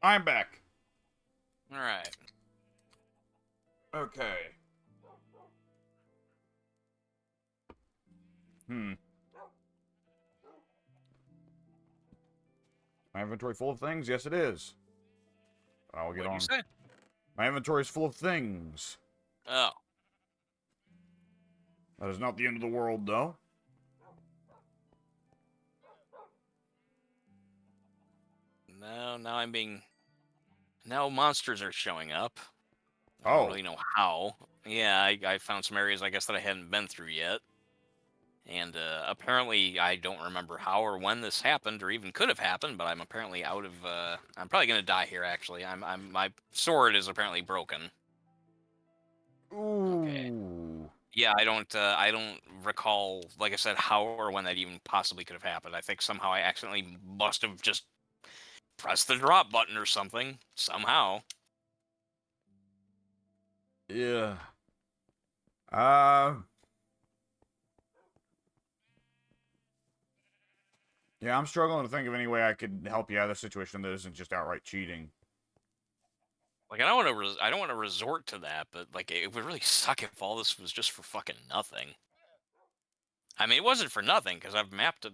I'm back. All right. Okay. Hmm. My inventory full of things? Yes, it is. I'll get What'd you on. say? My inventory is full of things. Oh. That is not the end of the world, though. No, now I'm being... Now monsters are showing up. I don't Oh. really know how. Yeah, I found some areas, I guess, that I hadn't been through yet. And apparently I don't remember how or when this happened or even could have happened, but I'm apparently out of... I'm probably going to die here, actually. My sword is apparently broken. Okay. Ooh. Yeah, I don't recall, like I said, how or when that even possibly could have happened. I think somehow I accidentally must have just pressed the drop button or something. Somehow. Yeah. Uh. Yeah, I'm struggling to think of any way I could help you out of this situation that isn't just outright cheating. Like I don't want to resort to that, but like it would really suck if all this was just for fucking nothing. I mean, it wasn't for nothing because I've mapped a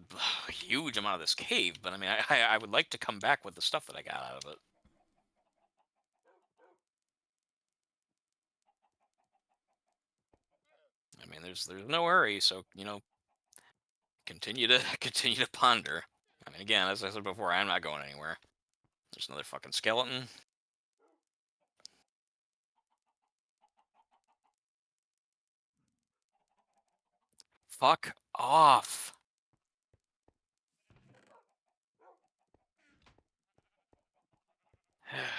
huge amount of this cave, but I mean, I would like to come back with the stuff that I got out of it. I mean, there's no hurry, so continue to continue to ponder. I mean, again, as I said before, I'm not going anywhere. There's another fucking skeleton. Fuck off.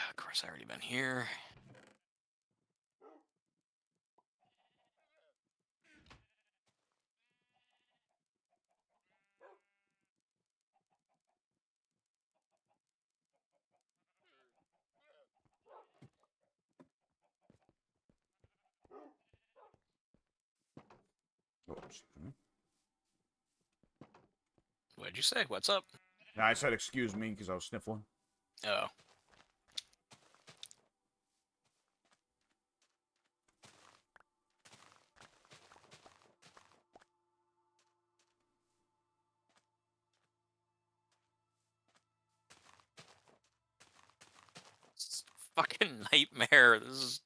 Of course, I already been here. Oops. What'd you say? What's up? Now, I said excuse me because I was sniffling. Oh. It's a fucking nightmare. This is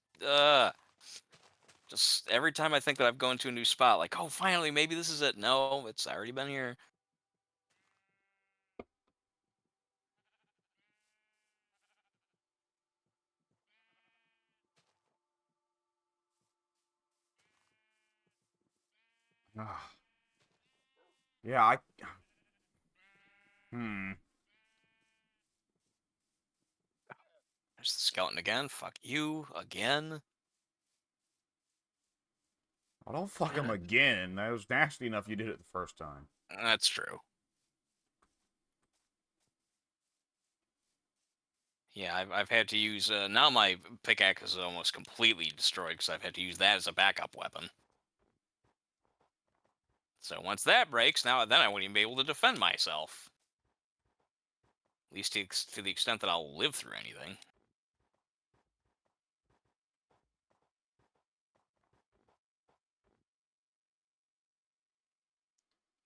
just every time I think that I've gone to a new spot, like, oh, finally, maybe this is it. No, it's already been here. Ah. Yeah, I. Hmm. There's the skeleton again. Fuck you again. I don't fuck him again. That was nasty enough you did it the first time. That's true. Yeah, I've had to use now my pickaxe is almost completely destroyed because I've had to use that as a backup weapon. So once that breaks, then I won't even be able to defend myself. At least to the extent that I'll live through anything.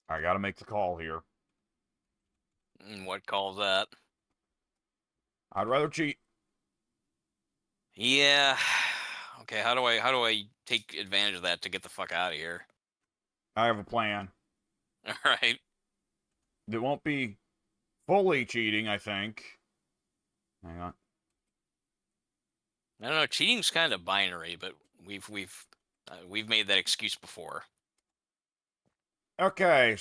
I gotta make the call here. What calls that? I'd rather cheat. Yeah. Okay, how do I take advantage of that to get the fuck out of here? I have a plan. All right. It won't be fully cheating, I think. Hang on. I don't know. Cheating's kind of binary, but we've made that excuse before. Okay,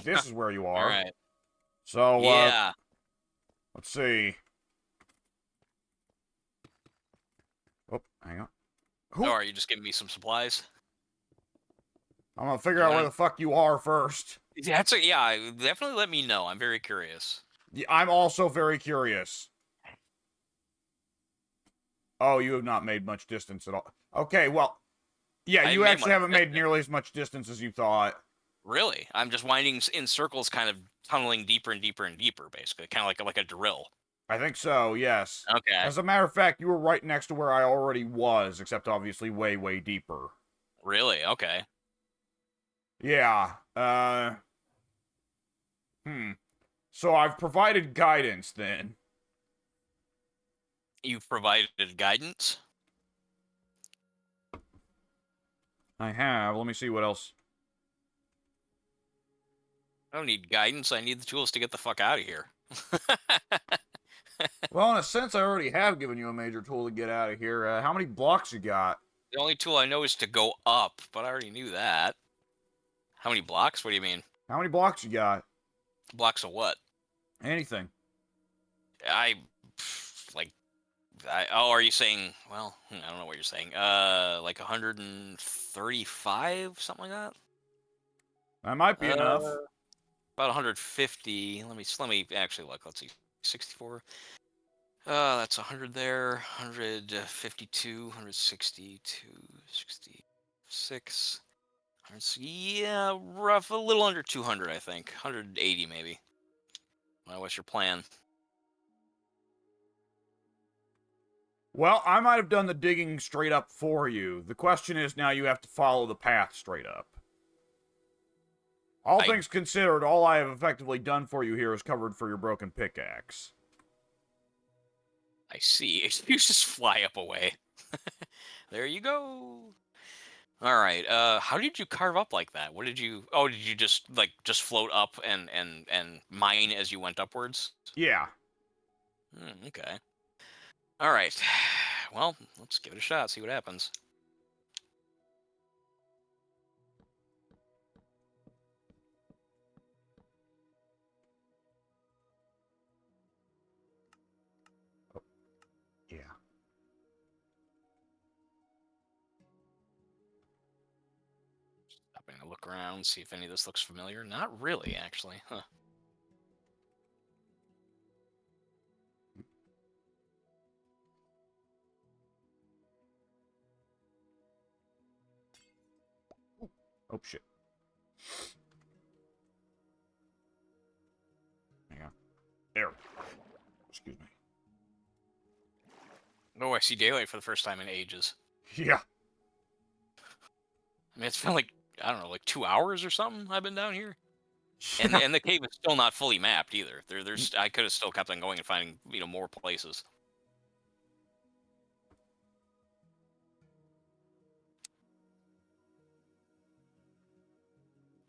this is where you All are. right. So, Yeah. let's see. Oh, hang on. Oh, are you just giving me some supplies? I'm gonna figure You out where want the fuck you are first. Yeah. Definitely let me know. I'm very curious. Yeah, I'm also very curious. Oh, you have not made much distance at all. Okay, well, yeah, I you made actually much haven't made distance. nearly as much distance as you thought. Really? I'm just winding in circles, kind of tunneling deeper and deeper and deeper, basically, kind of like a drill. I think so, yes. Okay. As a matter of fact, you were right next to where I already was, except obviously way, way deeper. Really? Okay. Yeah, So I've provided guidance then. You've provided guidance? I have. Let me see what else. I don't need guidance. I need the tools to get the fuck out of here. Well, in a sense, I already have given you a major tool to get out of here. How many blocks you got? The only tool I know is to go up, but I already knew that. How many blocks? What do you mean? How many blocks you got? Blocks of what? Anything. I like oh, are you saying, well, I don't know what you're saying. Like 135, something like that? That might be enough. About 150. Let me actually look. Let's see. 64. That's 100 there. 152, 162, 66. Yeah, rough, a little under 200, I think. 180 maybe. What's your plan? Well, I might have done the digging straight up for you. The question is now you have to follow the path straight up. All things considered, all I have effectively done for you here is covered for your broken pickaxe. I see. You just fly up away. There you go. All right. How did you carve up like that? What did you? Oh, did you just float up and mine as you went upwards? Yeah. Okay. All right. Well, let's give it a shot. See what happens. Yeah. I'm gonna look around, see if any of this looks familiar. Not really, actually. Huh. Oh, shit. Hang on. There. Excuse me. Oh, I see daylight for the first time in ages. Yeah. I mean, it's been like, I don't know, like 2 hours or something I've been down here. And the cave is still not fully mapped either. There's I could have still kept on going and finding, more places.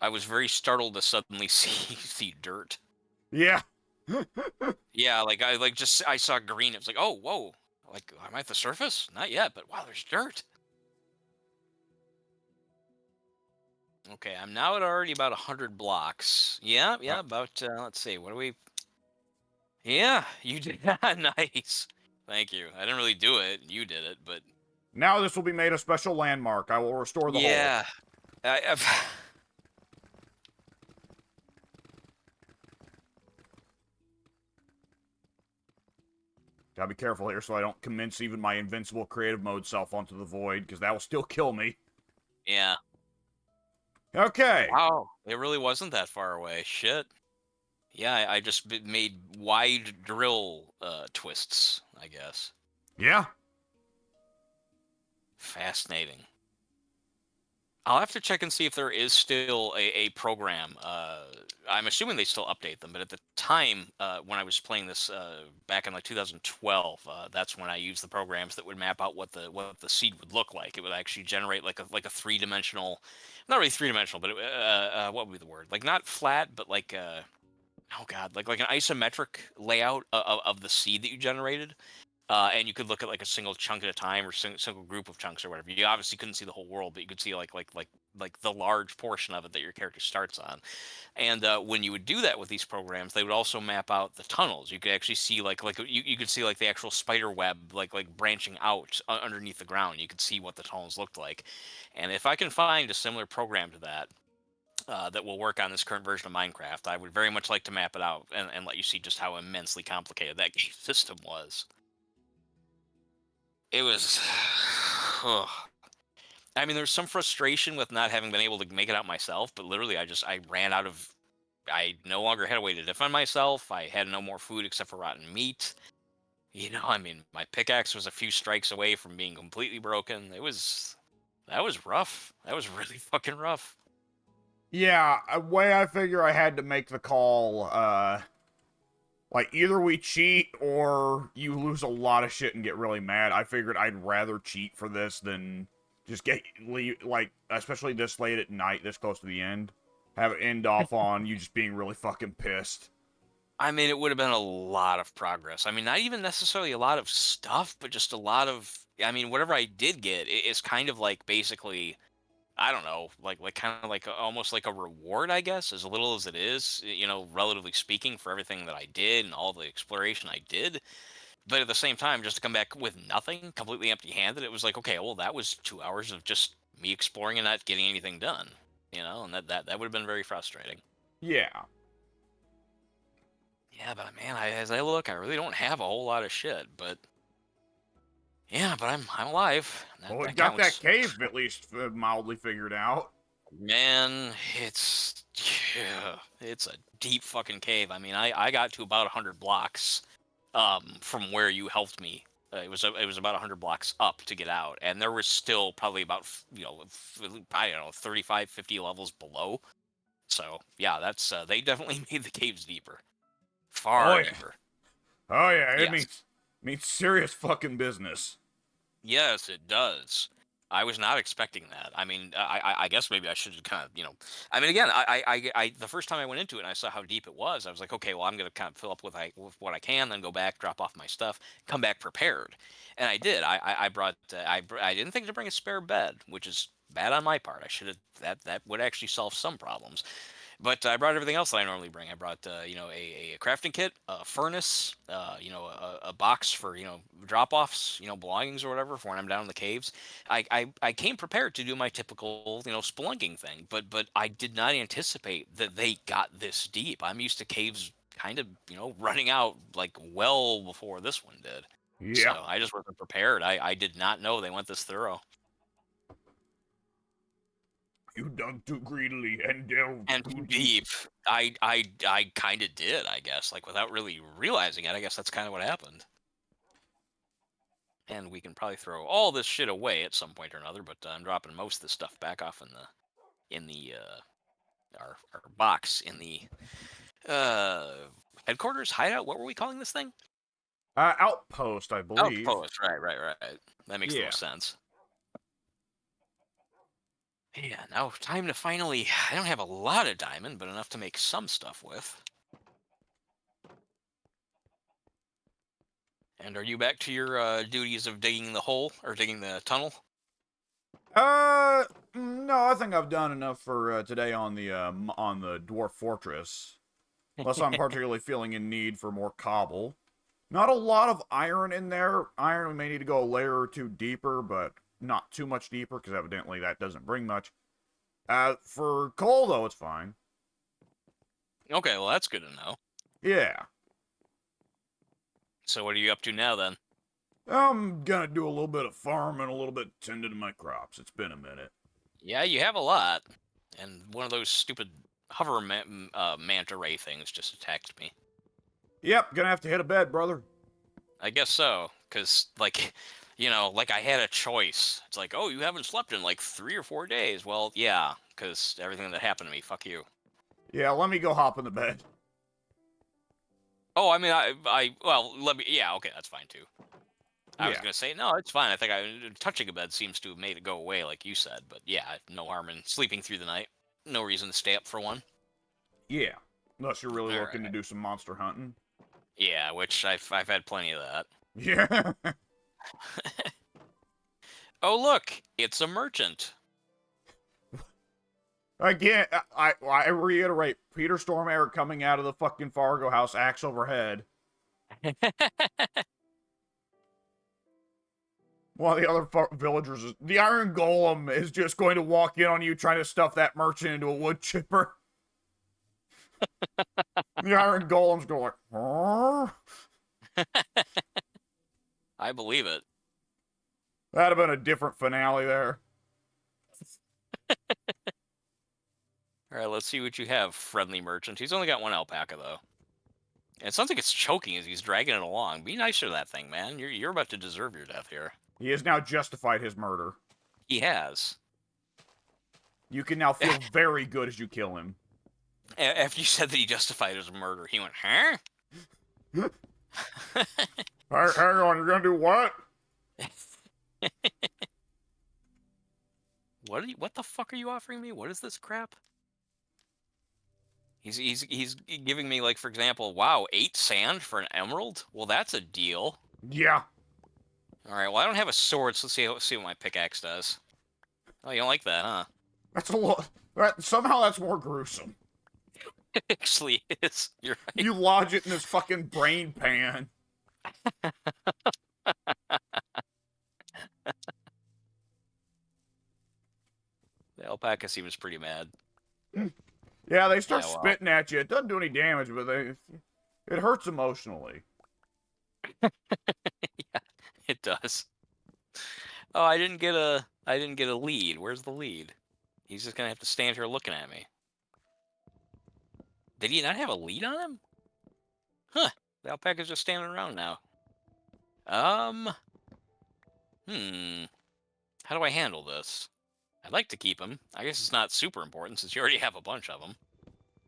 I was very startled to suddenly see dirt. Yeah. Yeah, like I saw green. It was like, oh, whoa. Like, am I at the surface? Not yet, but wow, there's dirt. Okay, I'm now at already about 100 blocks. Yeah, about, let's see, what do we... Yeah, you did. Nice. Thank you. I didn't really do it. You did it, but... Now this will be made a special landmark. I will restore the hole. Yeah. I've... Gotta be careful here so I don't commence even my invincible creative mode self onto the void, because that will still kill me. Yeah. Okay. Wow. It really wasn't that far away. Shit. Yeah, I just made wide drill twists, I guess. Yeah. Fascinating. I'll have to check and see if there is still a program. I'm assuming they still update them, but at the time when I was playing this back in like 2012, that's when I used the programs that would map out what the seed would look like. It would actually generate like a 3-dimensional, not really 3-dimensional, but what would be the word? Like not flat, but like oh god, like an isometric layout of the seed that you generated. And you could look at like a single chunk at a time or single group of chunks or whatever. You obviously couldn't see the whole world, but you could see like the large portion of it that your character starts on. And when you would do that with these programs, they would also map out the tunnels. You could actually see you could see like the actual spider web like branching out underneath the ground. You could see what the tunnels looked like. And if I can find a similar program to that. That will work on this current version of Minecraft, I would very much like to map it out and let you see just how immensely complicated that game system was. It was. I mean, there was some frustration with not having been able to make it out myself, but literally, I ran out of. I no longer had a way to defend myself. I had no more food except for rotten meat. I mean, my pickaxe was a few strikes away from being completely broken. That was rough. That was really fucking rough. Yeah, way I figure I had to make the call, like, either we cheat or you lose a lot of shit and get really mad. I figured I'd rather cheat for this than just like, especially this late at night, this close to the end, have it end off on you just being really fucking pissed. I mean, it would have been a lot of progress. I mean, not even necessarily a lot of stuff, but just a lot of. I mean, whatever I did get is kind of like basically, I don't know, like kind of like almost like a reward, I guess, as little as it is, relatively speaking, for everything that I did and all the exploration I did. But at the same time, just to come back with nothing, completely empty-handed, it was like, okay, well, that was 2 hours of just me exploring and not getting anything done, and that would have been very frustrating. Yeah. Yeah, but man, as I look, I really don't have a whole lot of shit, but yeah, but I'm alive. Well, we That got that counts. cave at least mildly figured out. Man, it's yeah, it's a deep fucking cave. I mean, I got to about 100 blocks from where you helped me. It was about 100 blocks up to get out, and there was still probably about I don't know 35, 50 levels below. So yeah, that's they definitely made the caves deeper, Oh far yeah. deeper. Oh yeah, it Yes. means serious fucking business. Yes, it does. I was not expecting that. I mean, I guess maybe I should have kind of, I mean, again, the first time I went into it and I saw how deep it was, I was like, okay, well, I'm going to kind of fill up with what I can, then go back, drop off my stuff, come back prepared, and I did. I brought, I didn't think to bring a spare bed, which is bad on my part. I should have. That would actually solve some problems. But I brought everything else that I normally bring. I brought, a crafting kit, a furnace, a box for, drop offs, belongings or whatever for when I'm down in the caves. I came prepared to do my typical, spelunking thing, but I did not anticipate that they got this deep. I'm used to caves kind of, running out like well before this one did. Yeah. So I just wasn't prepared. I did not know they went this thorough. You dug too greedily and delved And too too deep. deep. I kind of did, I guess, like without really realizing it. I guess that's kind of what happened. And we can probably throw all this shit away at some point or another, but I'm dropping most of the stuff back off in the our box in the uh headquarters hideout. What were we calling this thing? Outpost, I believe. Outpost. Right. That makes the Yeah. most sense. Yeah, now time to finally. I don't have a lot of diamond, but enough to make some stuff with. And are you back to your duties of digging the hole or digging the tunnel? No, I think I've done enough for today on the dwarf fortress. Unless I'm particularly feeling in need for more cobble. Not a lot of iron in there. Iron, we may need to go a layer or two deeper, but not too much deeper, because evidently that doesn't bring much. For coal, though, it's fine. Okay, well that's good to know. Yeah. So what are you up to now then? I'm gonna do a little bit of farming, a little bit tending to my crops. It's been a minute. Yeah, you have a lot, and one of those stupid manta ray things just attacked me. Yep, gonna have to hit a bed, brother. I guess so, cause like, like I had a choice. It's like, oh, you haven't slept in like 3 or 4 days. Well, yeah, cause everything that happened to me. Fuck you. Yeah, let me go hop in the bed. Oh, I mean, well, let me. Yeah, okay, that's fine too. I was Yeah. gonna say no, it's fine. I think touching a bed seems to have made it go away, like you said. But yeah, no harm in sleeping through the night. No reason to stay up for one. Yeah. Unless you're really All looking to right. do some monster hunting. Yeah, which I've had plenty of that. Yeah. Oh look, it's a merchant. Again, I reiterate, Peter Stormare coming out of the fucking Fargo house, axe overhead. One of the other villagers is the Iron Golem is just going to walk in on you trying to stuff that merchant into a wood chipper. The Iron Golem's going like, huh? I believe it. That'd have been a different finale there. All right, let's see what you have, friendly merchant. He's only got one alpaca though. It sounds like it's choking as he's dragging it along. Be nicer to that thing, man. You're about to deserve your death here. He has now justified his murder. He has. You can now feel very good as you kill him. After you said that he justified his murder, he went, huh? Hang on, you're gonna do what? What the fuck are you offering me? What is this crap? He's giving me, like, for example, wow, 8 sand for an emerald? Well, that's a deal. Yeah. Alright, well, I don't have a sword, so let's see what my pickaxe does. Oh, you don't like that, huh? That's a lot. Somehow that's more gruesome. It actually is. You're right. You lodge it in this fucking brain pan. The alpaca seems pretty mad. Yeah, they start Yeah, well. spitting at you. It doesn't do any damage, but it hurts emotionally. Yeah, it does. Oh, I didn't get a lead. Where's the lead? He's just gonna have to stand here looking at me. Did he not have a lead on him? Huh. The alpaca's just standing around now. How do I handle this? I'd like to keep him. I guess it's not super important since you already have a bunch of them.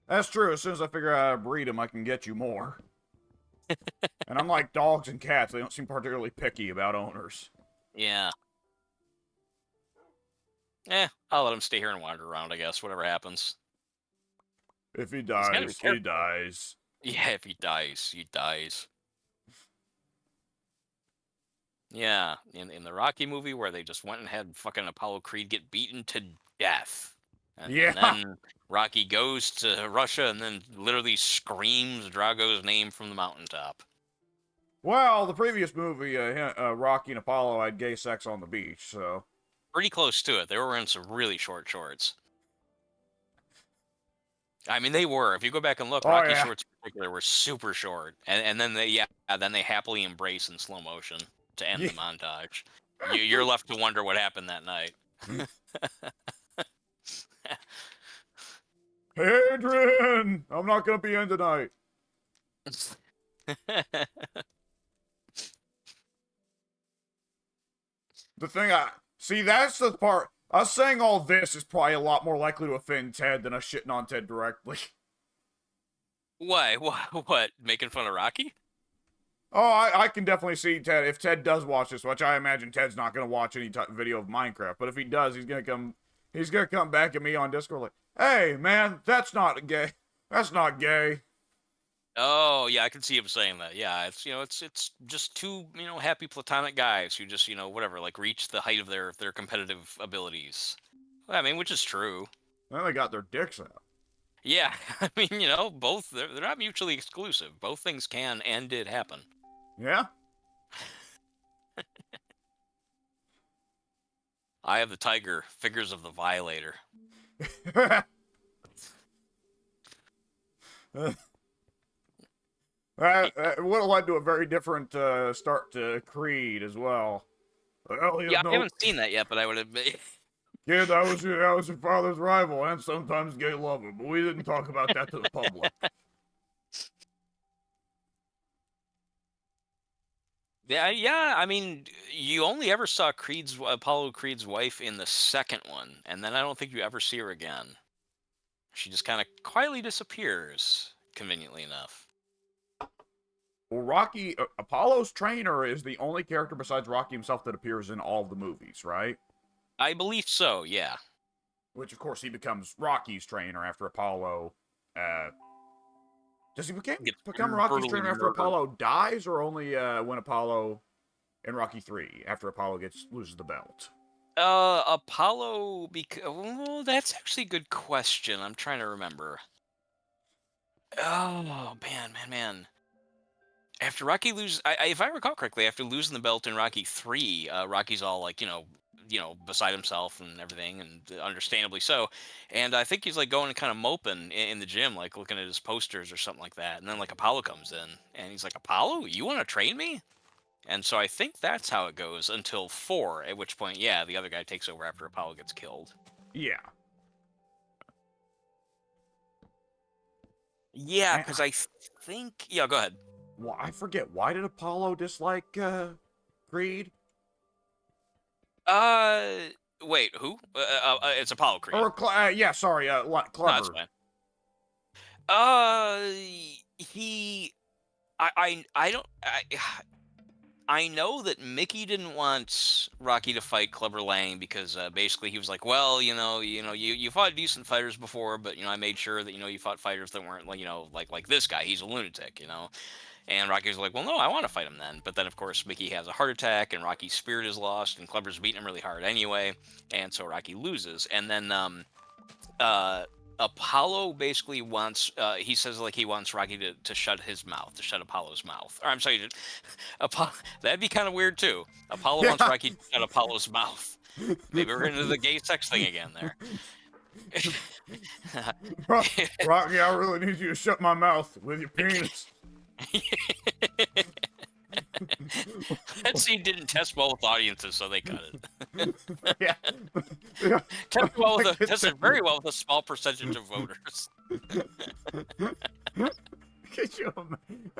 That's true. As soon as I figure out how to breed them, I can get you more. And unlike dogs and cats, they don't seem particularly picky about owners. Yeah. I'll let him stay here and wander around, I guess. Whatever happens. If he gotta be dies, he careful. dies. Yeah, if he dies, he dies. Yeah, in the Rocky movie where they just went and had fucking Apollo Creed get beaten to death. Yeah. And then Rocky goes to Russia and then literally screams Drago's name from the mountaintop. Well, the previous movie, Rocky and Apollo had gay sex on the beach, so... Pretty close to it. They were wearing some really short shorts. I mean, they were. If you go back and look, Rocky shorts in particular were super short. And then they happily embrace in slow motion to end the montage. You're left to wonder what happened that night. Adrian! I'm not gonna be in tonight. The thing see, that's the part. Us saying all this is probably a lot more likely to offend Ted than us shitting on Ted directly. Why? What? Making fun of Rocky? Oh, I can definitely see Ted. If Ted does watch this, which I imagine Ted's not going to watch any video of Minecraft, but if he does, he's going to come back at me on Discord like, hey, man, that's not gay. That's not gay. Oh, yeah, I can see him saying that. Yeah, it's it's just two, happy platonic guys who just, whatever, like reach the height of their competitive abilities. Well, I mean, which is true. Then they got their dicks out. Yeah, I mean, both they're not mutually exclusive. Both things can and did happen. Yeah. Eye of the Tiger, Figures of the Violator. That would have led to a very different start to Creed as well. Well, yeah, I haven't seen that yet, but I would admit. Yeah, that was your father's rival and sometimes gay lover, but we didn't talk about that to the public. Yeah, I mean, you only ever saw Apollo Creed's wife in the second one, and then I don't think you ever see her again. She just kind of quietly disappears, conveniently enough. Well, Rocky, Apollo's trainer is the only character besides Rocky himself that appears in all of the movies, right? I believe so, yeah. Which, of course, he becomes Rocky's trainer after Apollo. Does he become Rocky's trainer after Apollo dies, or only when Apollo in Rocky 3 after Apollo loses the belt? Apollo. Oh, that's actually a good question. I'm trying to remember. Oh man. After Rocky loses, if I recall correctly, after losing the belt in Rocky 3, Rocky's all like, beside himself and everything, and understandably so. And I think he's like going and kind of moping in the gym, like looking at his posters or something like that. And then like Apollo comes in, and he's like, "Apollo, you want to train me?" And so I think that's how it goes until 4, at which point, yeah, the other guy takes over after Apollo gets killed. Yeah. Yeah, because I think. Yeah, go ahead. Well, I forget. Why did Apollo dislike Creed? Uh, Wait, who? It's Apollo Creed. Or yeah, sorry, No, that's Clever. fine. Uh, he, I don't, I know that Mickey didn't want Rocky to fight Clubber Lang because basically he was like, well, you fought decent fighters before, but I made sure that you fought fighters that weren't like like this guy. He's a lunatic. And Rocky was like, well, no, I want to fight him then. But then, of course, Mickey has a heart attack, and Rocky's spirit is lost, and Clubber's beating him really hard anyway, and so Rocky loses. And then uh, Apollo basically wants, he says like he wants Rocky to shut his mouth, to shut Apollo's mouth. Or I'm sorry, Apollo, that'd be kind of weird too. Apollo wants Yeah. Rocky to shut Apollo's mouth. Maybe we're into the gay sex thing again there. Rocky, I really need you to shut my mouth with your penis. That scene didn't test well with audiences, so they cut it. Yeah. Yeah. Tested very well with a small percentage of voters. Could you imagine?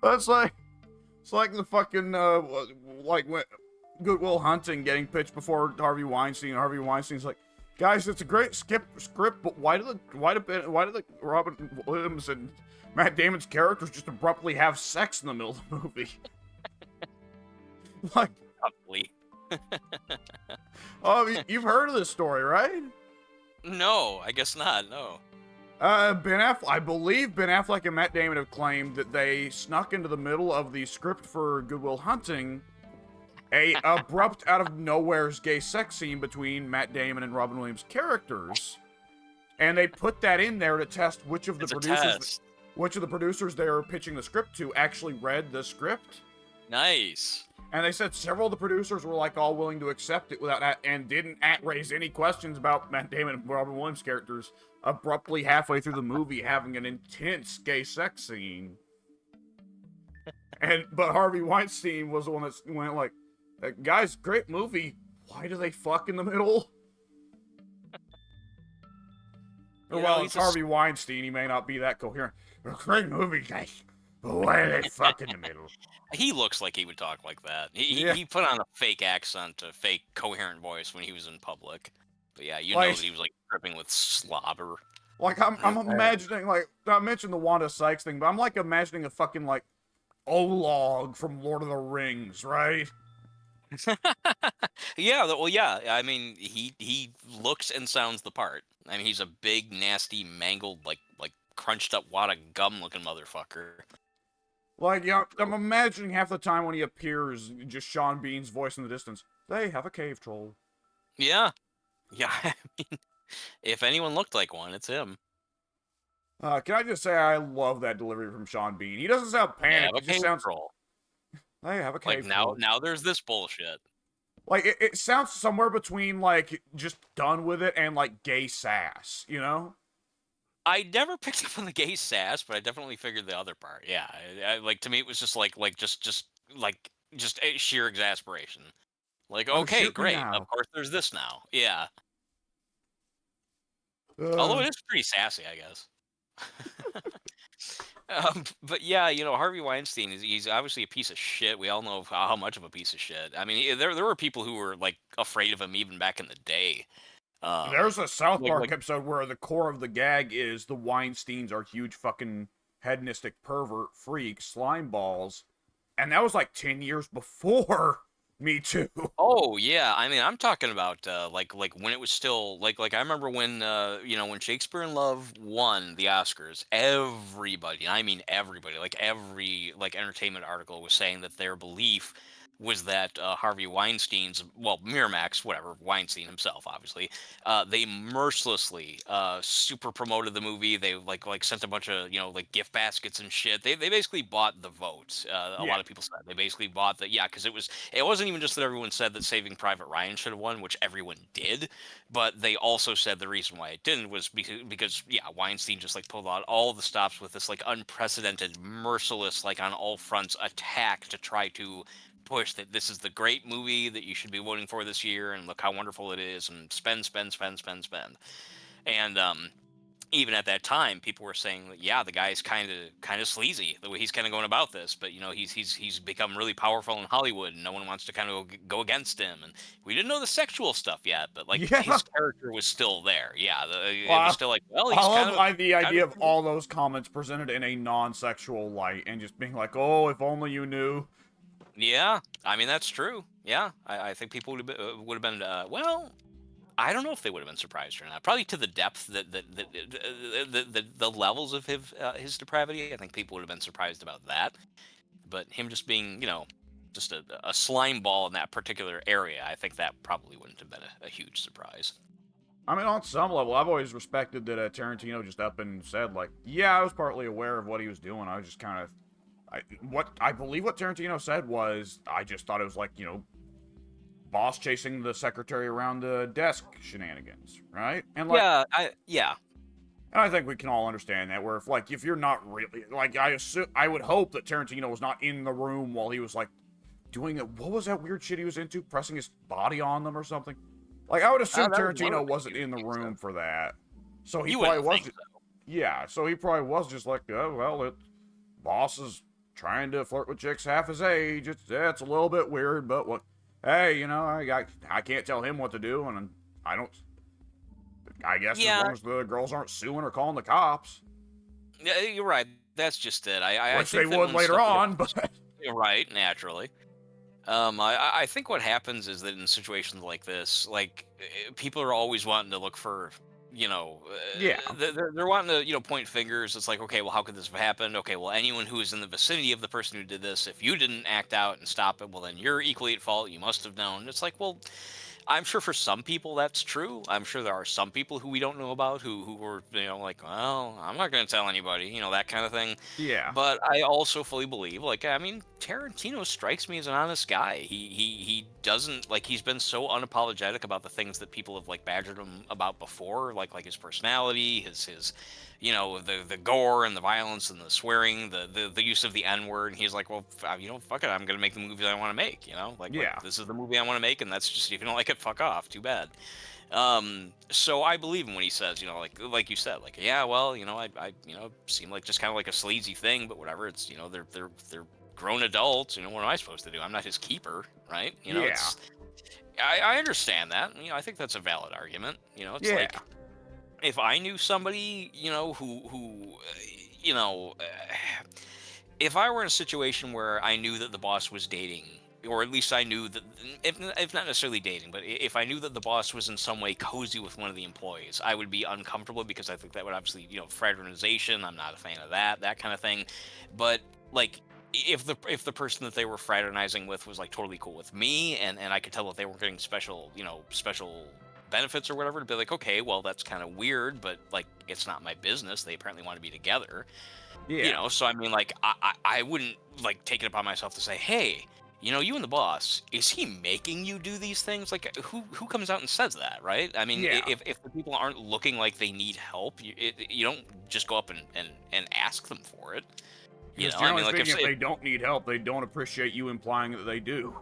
That's like, it's like the fucking like when Good Will Hunting getting pitched before Harvey Weinstein. Harvey Weinstein's like, guys, it's a great script, but why do the Robin Williams and Matt Damon's characters just abruptly have sex in the middle of the movie? Like, Probably. oh, you've heard of this story, right? No, I guess not. No. Ben Affleck, I believe Ben Affleck and Matt Damon have claimed that they snuck into the middle of the script for Good Will Hunting a abrupt out of nowhere's gay sex scene between Matt Damon and Robin Williams characters, and they put that in there to test which of the producers they were pitching the script to actually read the script. Nice. And they said several of the producers were like all willing to accept it without and didn't raise any questions about Matt Damon and Robin Williams characters abruptly halfway through the movie having an intense gay sex scene. But Harvey Weinstein was the one that went like, guys, great movie. Why do they fuck in the middle? Well, it's Harvey Weinstein. He may not be that coherent. Great movie, guys. But why do they fuck in the middle? He looks like he would talk like that. He put on a fake accent, a fake coherent voice when he was in public. But yeah, know that he was like dripping with slobber. Like I'm imagining, like I mentioned the Wanda Sykes thing, but I'm like imagining a fucking like Olog from Lord of the Rings, right? Yeah, well, yeah. I mean, he looks and sounds the part. I mean, he's a big, nasty, mangled, like crunched up wad of gum looking motherfucker. Like, yeah, I'm imagining half the time when he appears, just Sean Bean's voice in the distance. They have a cave troll. Yeah. Yeah, I mean, if anyone looked like one, it's him. Can I just say I love that delivery from Sean Bean? He doesn't sound panicked. He just sounds troll. They have a cave troll. Like now there's this bullshit. Like it sounds somewhere between like just done with it and like gay sass, you know? I never picked up on the gay sass, but I definitely figured the other part. Yeah, like to me it was just just sheer exasperation. Like, okay, great. Of course, there's this now. Yeah. Although it is pretty sassy, I guess. But yeah, Harvey Weinstein he's obviously a piece of shit. We all know how much of a piece of shit. I mean, there were people who were like afraid of him even back in the day. There's a South Park episode where the core of the gag is the Weinsteins are huge fucking hedonistic pervert freaks, slime balls, and that was like 10 years before Me Too. Oh yeah, I mean, I'm talking about like when it was still like I remember when when Shakespeare in Love won the Oscars, everybody, I mean everybody, like every entertainment article was saying that their belief was that Harvey Weinstein's, well, Miramax, whatever, Weinstein himself, obviously, they mercilessly super promoted the movie. They like sent a bunch of gift baskets and shit. They basically bought the vote. A lot of people said they basically bought the because it wasn't even just that everyone said that Saving Private Ryan should have won, which everyone did, but they also said the reason why it didn't was because Weinstein just pulled out all the stops with this unprecedented, merciless, on all fronts attack to try to push that this is the great movie that you should be voting for this year, and look how wonderful it is, and spend. And even at that time, people were saying that, yeah, the guy's kind of sleazy the way he's kind of going about this, but he's become really powerful in Hollywood, and no one wants to kind of go against him. And we didn't know the sexual stuff yet, but like Yeah. his character was still there. Yeah, it was Well, still like, well, I he's love the kind idea of of all those comments presented in a non-sexual light and just being like, "Oh, if only you knew." yeah. I mean, that's true. Yeah, I think people would have been well. I don't know if they would have been surprised or not. Probably to the depth the levels of his depravity. I think people would have been surprised about that. But him just being, just a slime ball in that particular area, I think that probably wouldn't have been a huge surprise. I mean, on some level, I've always respected that Tarantino just up and said, like, yeah, I was partly aware of what he was doing. I was just kind of, I believe what Tarantino said was, I just thought it was like, boss chasing the secretary around the desk shenanigans, right? And like, Yeah. and I think we can all understand that. Where if you're not really like, I would hope that Tarantino was not in the room while he was like doing it. What was that weird shit he was into? Pressing his body on them or something. Like, I would assume That was one of Tarantino the things wasn't in the he was room for that. So he You probably wouldn't was. think so. Yeah, so he probably was just like, oh, well, boss is trying to flirt with chicks half his age. It's a little bit weird, but what? Hey, I can't tell him what to do, and I don't. I guess as Yeah, long as the girls aren't suing or calling the cops, yeah, you're right. That's just it. I which they think that would when later stuff like on, but you're right, naturally. I think what happens is that in situations like this, like people are always wanting to look for, yeah, they're wanting to, point fingers. It's like, okay, well, how could this have happened? Okay, well, anyone who is in the vicinity of the person who did this, if you didn't act out and stop it, well, then you're equally at fault. You must have known. It's like, well, I'm sure for some people that's true. I'm sure there are some people who we don't know about who were, like, well, I'm not going to tell anybody, that kind of thing. yeah, But I also fully believe, like, I mean, Tarantino strikes me as an honest guy. He doesn't like he's been so unapologetic about the things that people have like badgered him about before, like his personality, his the gore and the violence and the swearing, the use of the N word. And he's like, well, fuck it, I'm gonna make the movies I want to make. Like yeah, this is the movie I want to make, and that's just if you don't like it, fuck off. Too bad. So I believe him when he says, like you said, like, yeah, well, I seem like just kind of like a sleazy thing, but whatever. It's they're grown adults. What am I supposed to do? I'm not his keeper, right? yeah, I understand that. I think that's a valid argument. It's yeah, like if I knew somebody, who if I were in a situation where I knew that the boss was dating, or at least I knew that, if not necessarily dating, but if I knew that the boss was in some way cozy with one of the employees, I would be uncomfortable because I think that would obviously, fraternization. I'm not a fan of that kind of thing. But like, if the person that they were fraternizing with was like totally cool with me, and I could tell that they weren't getting special benefits or whatever, to be like, okay, well, that's kind of weird, but like, it's not my business. They apparently want to be together. yeah. So I mean, like, I wouldn't like take it upon myself to say, hey, you and the boss, is he making you do these things? Like, who comes out and says that, right? I mean, Yeah. if the people aren't looking like they need help, you don't just go up and ask them for it. Because I generally mean, like, speaking, if they don't need help, they don't appreciate you implying that they do.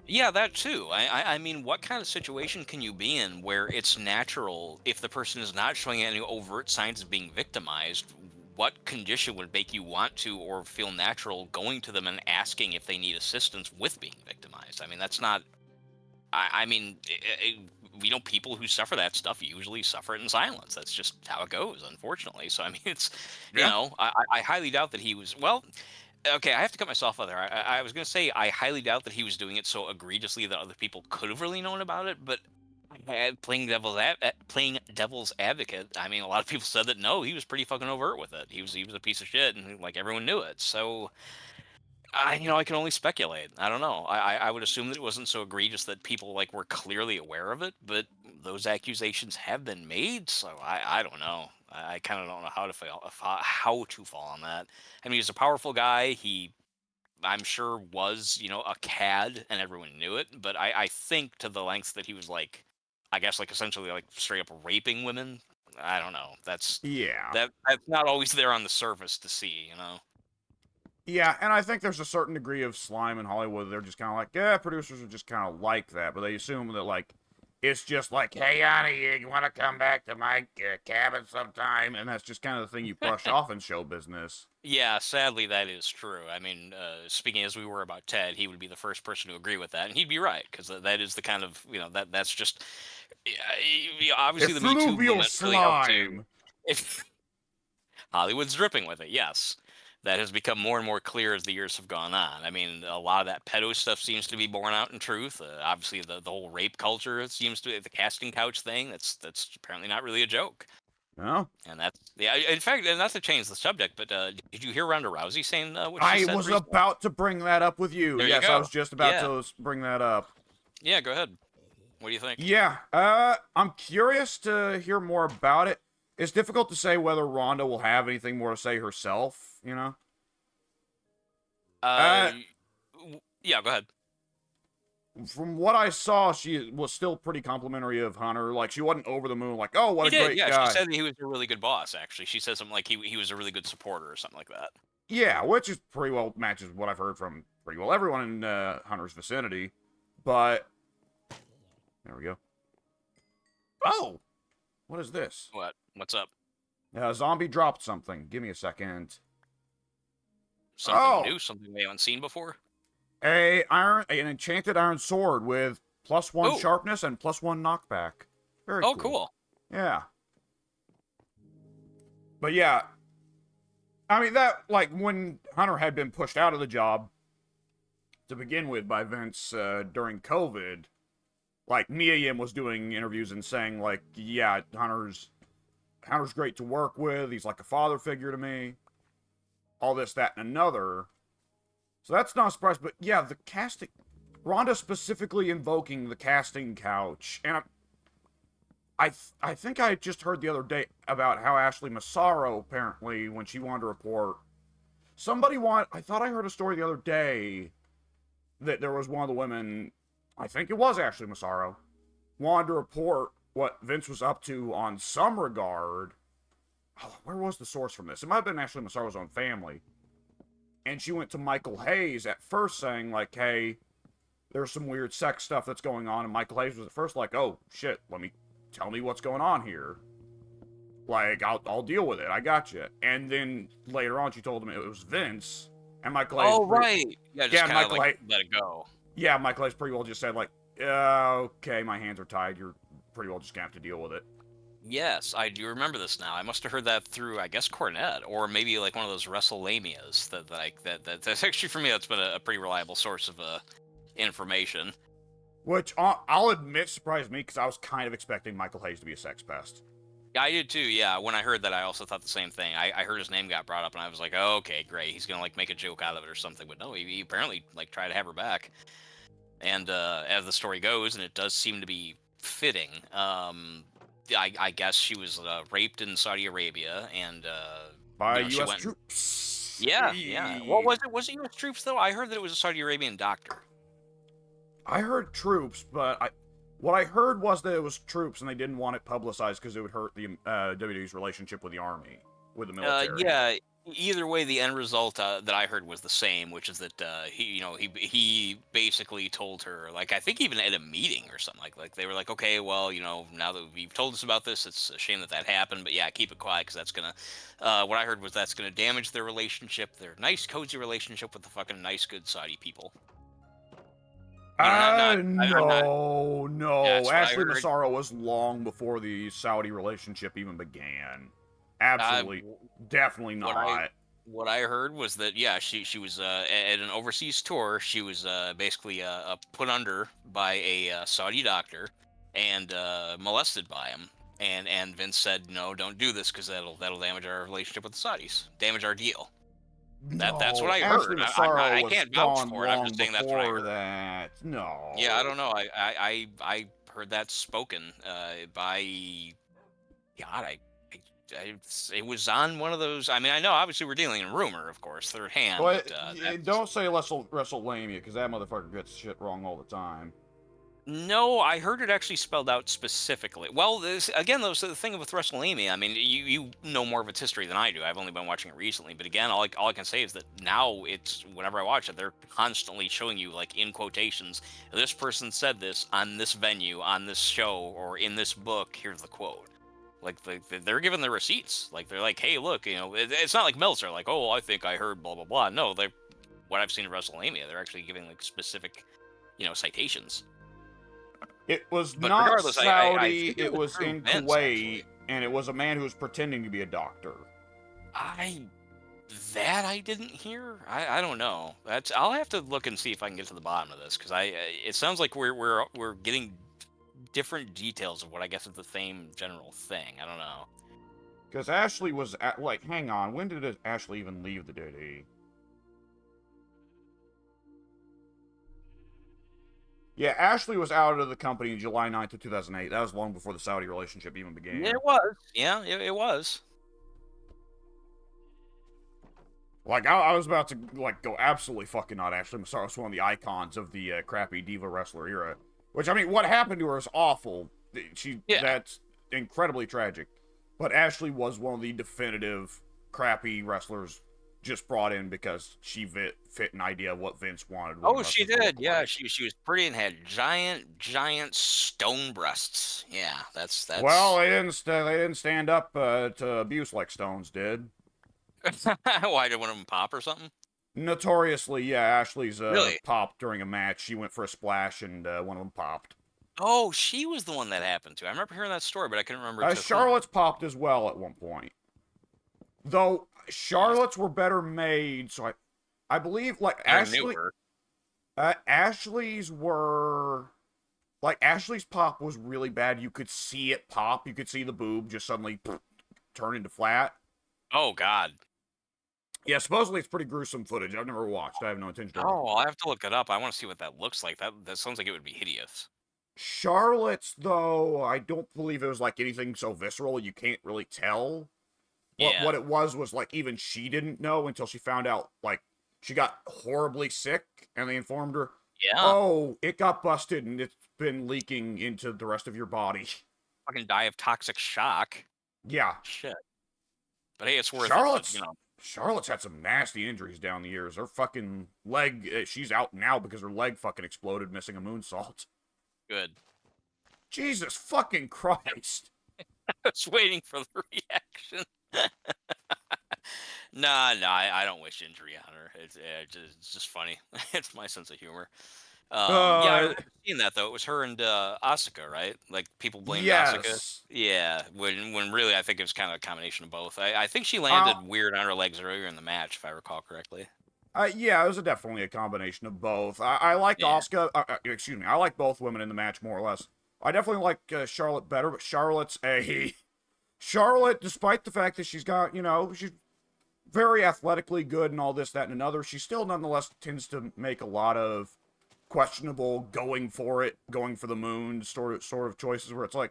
yeah, that too. I mean, what kind of situation can you be in where it's natural if the person is not showing any overt signs of being victimized? What condition would make you want to or feel natural going to them and asking if they need assistance with being victimized? I mean, that's not. I mean, people who suffer that stuff usually suffer it in silence. That's just how it goes, unfortunately. So I mean, it's Yeah. I highly doubt that he was. Well, okay, I have to cut myself out there. I was gonna say I highly doubt that he was doing it so egregiously that other people could have really known about it, but playing devil's advocate. I mean, a lot of people said that no, he was pretty fucking overt with it. He was a piece of shit, and like everyone knew it. So I can only speculate. I don't know. I would assume that it wasn't so egregious that people like were clearly aware of it, but those accusations have been made, so I don't know. I kind of don't know how to fall on that. I mean, he's a powerful guy. I'm sure was a cad, and everyone knew it. But I think to the lengths that he was like, I guess like essentially like straight up raping women. I don't know. Yeah. That's not always there on the surface to see. Yeah, and I think there's a certain degree of slime in Hollywood. They're just kind of like, yeah, producers are just kind of like that, but they assume that like it's just like, hey, Annie, you want to come back to my cabin sometime? And that's just kind of the thing you brush off in show business. Yeah, sadly, that is true. I mean, speaking as we were about Ted, he would be the first person to agree with that, and he'd be right because that is the kind of that's just obviously the Me Too Effluvial movement really helped to. slime. If Hollywood's dripping with it, yes, that has become more and more clear as the years have gone on. I mean, a lot of that pedo stuff seems to be borne out in truth. Obviously, the whole rape culture it seems to the casting couch thing. That's apparently not really a joke. No, And that's yeah. In fact, and not to change the subject, but did you hear Ronda Rousey saying what she I said was recently? about to bring that up with you. There you Yes, I go. was just about Yeah, to bring that up. yeah. Go ahead. What do you think? Yeah, I'm curious to hear more about it. It's difficult to say whether Rhonda will have anything more to say herself, you know? Uh, Uh, yeah. Go ahead. from what I saw, she was still pretty complimentary of Hunter. Like, she wasn't over the moon, like, oh, what She a did. great Yeah, she guy. said that he was a really good boss. Actually, she said something like he was a really good supporter or something like that. Yeah, which is pretty well matches what I've heard from pretty well everyone in Hunter's vicinity. But, there we go. Oh, what is this? What? What's up? Zombie dropped something. Give me a second. Something Oh, new? Something we haven't seen before? an enchanted iron sword with +1 Oh, sharpness and +1 knockback. Very oh, cool. cool. Yeah. But yeah, I mean that like when Hunter had been pushed out of the job to begin with by Vince during COVID, like Mia Yim was doing interviews and saying like, yeah, Hunter's great to work with. He's like a father figure to me. All this, that, and another. So that's not a surprise. But yeah, the casting, Rhonda specifically invoking the casting couch, and I think I just heard the other day about how Ashley Massaro apparently when she wanted to report I thought I heard a story the other day that there was one of the women, I think it was Ashley Massaro, wanted to report what Vince was up to on some regard. Oh, where was the source from this? It might have been Ashley Massaro's own family. And she went to Michael Hayes at first saying, like, hey, there's some weird sex stuff that's going on. And Michael Hayes was at first like, oh, shit, tell me what's going on here. Like, I'll deal with it. I got you. And then later on, she told him it was Vince. And Michael Hayes, Oh, right. Yeah, just yeah, kind of Michael like Hayes, let it go. yeah, Michael Hayes pretty well just said like, okay, my hands are tied. You're pretty well just gonna have to deal with it. Yes, I do remember this now. I must have heard that through, I guess, Cornette, or maybe like one of those WrestleLamias. That's actually for me. That's been a pretty reliable source of information. Which I'll admit surprised me because I was kind of expecting Michael Hayes to be a sex pest. I did too. Yeah, when I heard that, I also thought the same thing. I heard his name got brought up, and I was like, oh, okay, great. He's gonna like make a joke out of it or something. But no, he apparently like tried to have her back. And as the story goes, and it does seem to be fitting. I guess she was raped in Saudi Arabia, and By she U.S. went. troops. Yeah, yeah. What was it? Was it U.S. troops though? I heard that it was a Saudi Arabian doctor. I heard troops, but what I heard was that it was troops and they didn't want it publicized because it would hurt the WWE's relationship with the army, with the military. Yeah. Either way, the end result that I heard was the same, which is that he basically told her, like, I think even at a meeting or something like they were like, okay, well, now that you've told us about this, it's a shame that happened, but yeah, keep it quiet because that's gonna. What I heard was that's gonna damage their relationship, their nice, cozy relationship with the fucking nice, good Saudi people. I'm not. No, Yeah, no. that's what I Ashley heard. Massaro was long before the Saudi relationship even began. Uh, Absolutely, definitely what I not. what I heard was that yeah, she was at an overseas tour. She was basically put under by a Saudi doctor and molested by him. And Vince said no, don't do this because that'll damage our relationship with the Saudis, damage our deal. That's what No, I Ashley heard. Massaro I was can't vouch gone for it. I'm long just saying that's what I before heard. that. Yeah, I No. don't know. I heard that spoken by God. It was on one of those. I mean, I know obviously we're dealing in rumor, of course, third hand, But but that's don't say WrestleMania because that motherfucker gets shit wrong all the time. No, I heard it actually spelled out specifically. Well, this, again, though, so the thing with WrestleMania, I mean, you know more of its history than I do. I've only been watching it recently, but again, all I can say is that now it's whenever I watch it, they're constantly showing you, like, in quotations, this person said this on this venue, on this show, or in this book. Here's the quote. Like, they're giving the receipts. Like, they're like, hey, look, it's not like Meltzer, like, oh, I think I heard blah blah blah. No, they what I've seen in WrestleMania, they're actually giving like specific, citations. It was But not regardless, I Saudi, think it it was was through in Vince, Kuwait, actually. and it was a man who was pretending to be a doctor. I that I didn't hear. I don't know. I'll have to look and see if I can get to the bottom of this, because it sounds like we're getting different details of what I guess is the same general thing. I don't know. Because Ashley was at, like, hang on, when did Ashley even leave the WWE? Yeah, Ashley was out of the company in July 9th of 2008. That was long before the Saudi relationship even Yeah, began. it was. Yeah, it was. Like, I was about to, like, go absolutely fucking not. Ashley Massaro was one of the icons of the crappy diva wrestler era. Which, I mean, what happened to her is awful. Yeah. That's incredibly tragic. But Ashley was one of the definitive crappy wrestlers just brought in because she fit an idea of what Vince wanted women Oh, she wrestlers to look did. Yeah, like. she was pretty and had giant stone breasts. Yeah, Well, that's. they didn't stand up to abuse like Stones did. Why did one of them pop or something? Notoriously, yeah, Ashley's Really? popped during a match. She went for a splash and one of them popped. Oh, she was the one that happened to. I remember hearing that story, but I couldn't remember to whom. Charlotte's popped as well at one point. Though Nice. Charlotte's were better made, so I believe like They're newer. Ashley's were like Ashley's pop was really bad. You could see it pop. You could see the boob just suddenly turn into flat. Oh God. Yeah, supposedly it's pretty gruesome footage. I've never watched. I have no intention of. Oh, I have to look it up. I want to see what that looks like. That sounds like it would be hideous. Charlotte's, though, I don't believe it was like anything so visceral. You can't really tell. Yeah. What it was like even she didn't know until she found out like she got horribly sick and they informed her, Yeah. "Oh, it got busted and it's been leaking into the rest of your body." Fucking die of toxic shock. Yeah. Shit. But hey, it's worth it. But Charlotte's Charlotte's had some nasty injuries down the years. Her fucking leg, she's out now because her leg fucking exploded missing a moonsault. good. Jesus fucking Christ. I was waiting for the reaction. Nah, I don't wish injury on her. It's just funny. It's my sense of humor. Yeah, I Uh remember seeing that though. It was her and Asuka, right? Like people blamed Asuka. yes. Yeah, when really I think it was kind of a combination of both. I think she Uh landed weird on her legs earlier in the match, if I recall correctly. Yeah, it was definitely a combination of both. I like Yeah. Asuka. Excuse me. I like both women in the match more or less. I definitely like Charlotte better, but Charlotte's a Charlotte. Despite the fact that she's got, she's very athletically good and all this, that, and another, she still nonetheless tends to make a lot of questionable going for it, going for the moon sort of choices where it's like,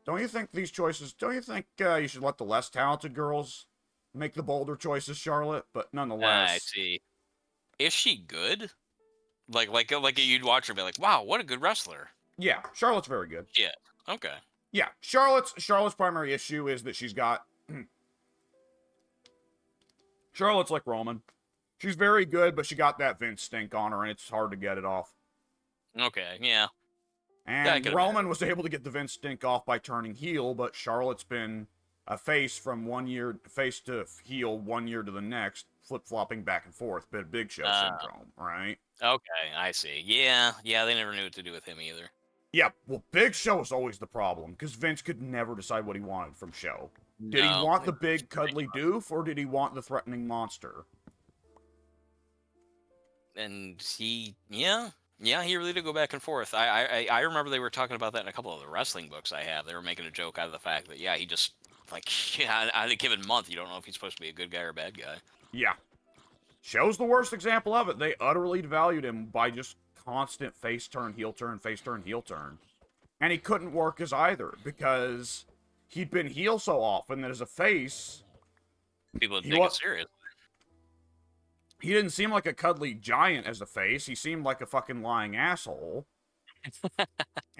don't you think these choices? Don't you think you should let the less talented girls make the bolder choices, Charlotte? But I nonetheless. see. Is she good? Like you'd watch her and be like, wow, what a good wrestler. Yeah, Charlotte's very good. Yeah. Okay. Yeah, Charlotte's primary issue is that she's got Charlotte's like Roman. She's very good, but she got that Vince stink on her, and it's hard to get it off. Okay. Yeah. Yeah, I And could imagine. Roman was able to get the Vince stink off by turning heel, but Charlotte's been a face from face to heel 1 year to the next, flip flopping back and forth. Big Show Uh, syndrome, right? okay, I see. Yeah, they never knew what to do with him either. Yeah, well, Big Show was always the problem because Vince could never decide what he wanted from Show. Did he No. want the big cuddly doof or did he want the threatening monster? And yeah, he really did go back and forth. I remember they were talking about that in a couple of the wrestling books I have. They were making a joke out of the fact that he just like on a given month you don't know if he's supposed to be a good guy or a bad guy. Yeah. Show's the worst example of it. They utterly devalued him by just constant face turn, heel turn, face turn, heel turn. And he couldn't work as either because he'd been heel so often that as a face, People he take it was serious. he didn't seem like a cuddly giant as a face. He seemed like a fucking lying asshole.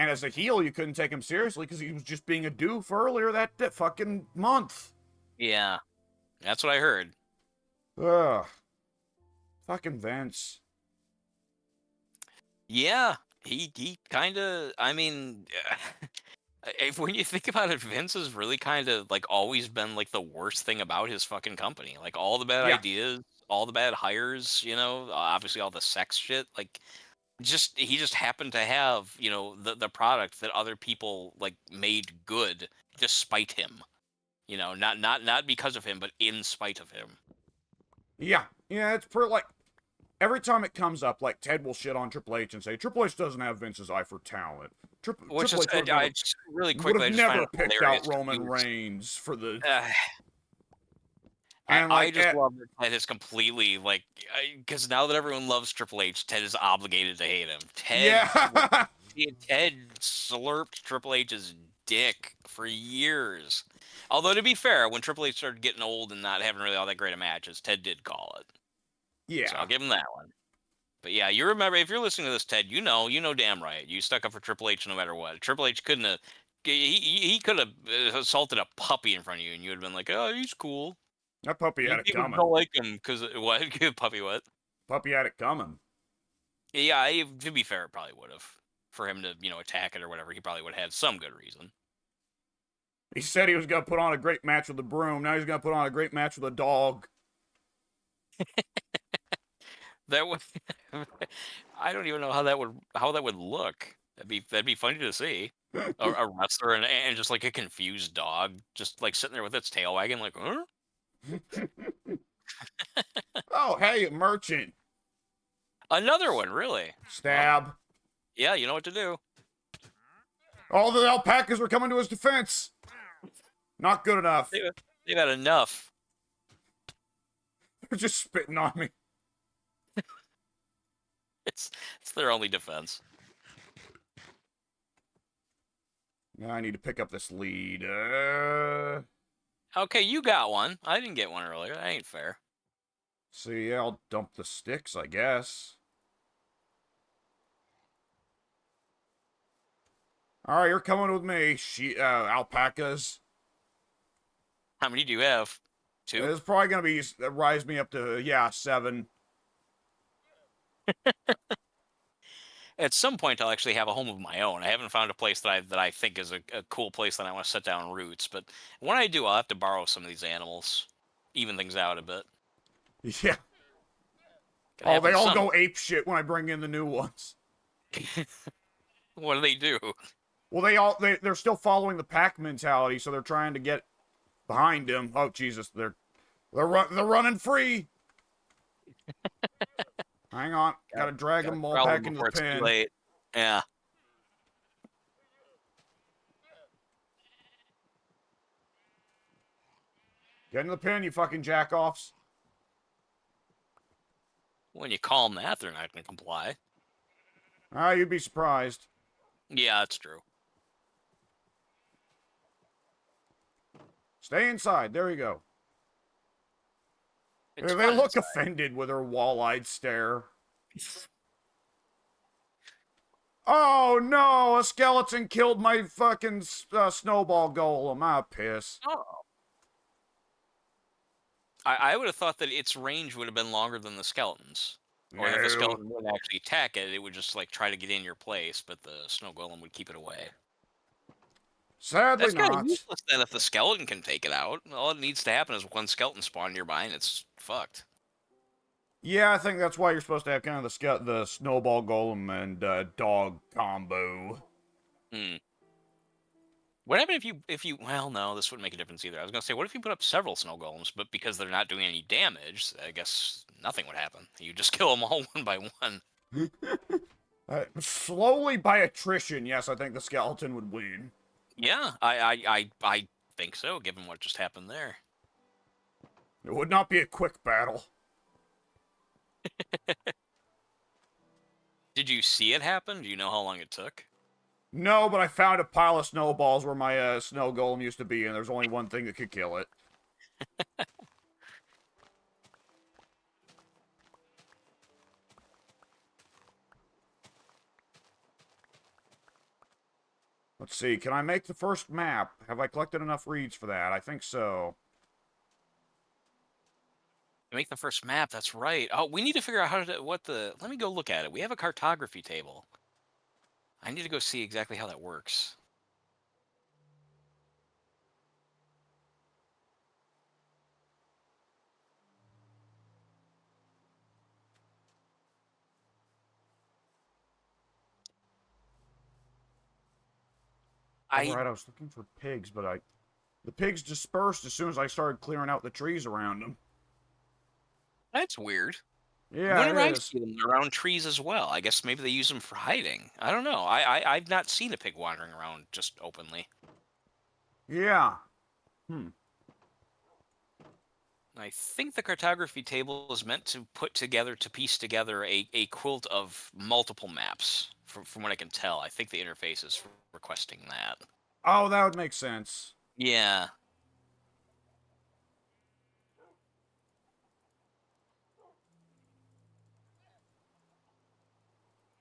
And as a heel, you couldn't take him seriously because he was just being a doof earlier that fucking month. Yeah, that's what I heard. Ugh. Fucking Vince. Yeah, he kind of. I mean, if when you think about it, Vince has really kind of like always been like the worst thing about his fucking company. Like all the bad Yeah. ideas, all the bad hires. Obviously all the sex shit. Like just he just happened to have the product that other people like made good despite him. Not because of him, but in spite of him. Yeah. Yeah, it's pretty like every time it comes up, like Ted will shit on Triple H and say Triple H doesn't have Vince's eye for talent. Which Triple is, H would have I never just really would quickly, have I just find never it picked hilarious. out Roman Reigns for the Uh, and I like just love that Ted is completely like, because now that everyone loves Triple H, Ted is obligated to hate him. yeah. Ted slurped Triple H's dick for years. Although to be fair, when Triple H started getting old and not having really all that great of matches, Ted did call it. So Yeah. I'll give him that one. But yeah, you remember if you're listening to this, Ted, you know damn right. You stuck up for Triple H no matter what. Triple H couldn't have. He could have assaulted a puppy in front of you, and you would have been like, "Oh, he's cool." That puppy had You it people coming. don't like him because what? Puppy what? Puppy had it coming. Yeah, to be fair, it probably would have. For him to attack it or whatever, he probably would have had some good reason. He said he was gonna put on a great match with the broom. Now he's gonna put on a great match with a dog. That would. I don't even know how that would look. That'd be funny to see. A wrestler and just like a confused dog, just like sitting there with its tail wagging, like, huh? Oh, hey, a merchant. Another one, really? Stab. Yeah, you know what to do. All the alpacas were coming to his defense. Not good enough. They've had enough. They're just spitting on me. It's their only defense. Now I need to pick up this lead. Okay, you got one. I didn't get one earlier. That ain't fair. See, yeah, I'll dump the sticks, I guess. All right, you're coming with me, alpacas. How many do you have? 2? It's probably gonna be rise me up to 7. At some point, I'll actually have a home of my own. I haven't found a place that I think is a cool place that I want to set down roots. But when I do, I'll have to borrow some of these animals, even things out a bit. Yeah. Gotta Oh, have they them all some- go ape shit when I bring in the new ones. What do they do? Well, they're still following the pack mentality, so they're trying to get behind him. Oh Jesus, they're running free. Hang on, gotta drag them all back into the pen. Late. Yeah. Get in the pen, you fucking jackoffs. When you call them that, they're not going to comply. Ah, you'd be surprised. Yeah, that's true. Stay inside. There you go. It's They fun look inside. offended with her wall-eyed stare. Oh no! A skeleton killed my fucking snowball golem. Ah, piss. Oh. I would have thought that its range would have been longer than the skeleton's. Or if the skeleton wouldn't actually attack it, it would just like try to get in your place, but the snow golem would keep it away. Sadly That's kind of not. useless then if the skeleton can take it out. All it needs to happen is one skeleton spawn nearby and it's fucked. Yeah, I think that's why you're supposed to have kind of the snowball golem and dog combo. What happened if you well no, this wouldn't make a difference either. I was gonna say, what if you put up several snow golems, but because they're not doing any damage, I guess nothing would happen. You just kill them all one by one. Slowly by attrition, yes, I think the skeleton would win. Yeah, I think so, given what just happened there. It would not be a quick battle. Did you see it happen? Do you know how long it took? No, but I found a pile of snowballs where my snow golem used to be, and there's only one thing that could kill it. Let's see, can I make the first map? Have I collected enough reeds for that? I think so. To make the first map, that's right. Oh, we need to figure out how to what the. Let me go look at it. We have a cartography table. I need to go see exactly how that works. I Alright, I was looking for pigs, but the pigs dispersed as soon as I started clearing out the trees around them. That's weird. Yeah, it Whenever I is. see them around trees as well, I guess maybe they use them for hiding. I don't know. I've not seen a pig wandering around just openly. Yeah. Hmm. I think the cartography table is meant to put together, to piece together a quilt of multiple maps. From what I can tell, I think the interface is requesting that. Oh, that would make sense. Yeah.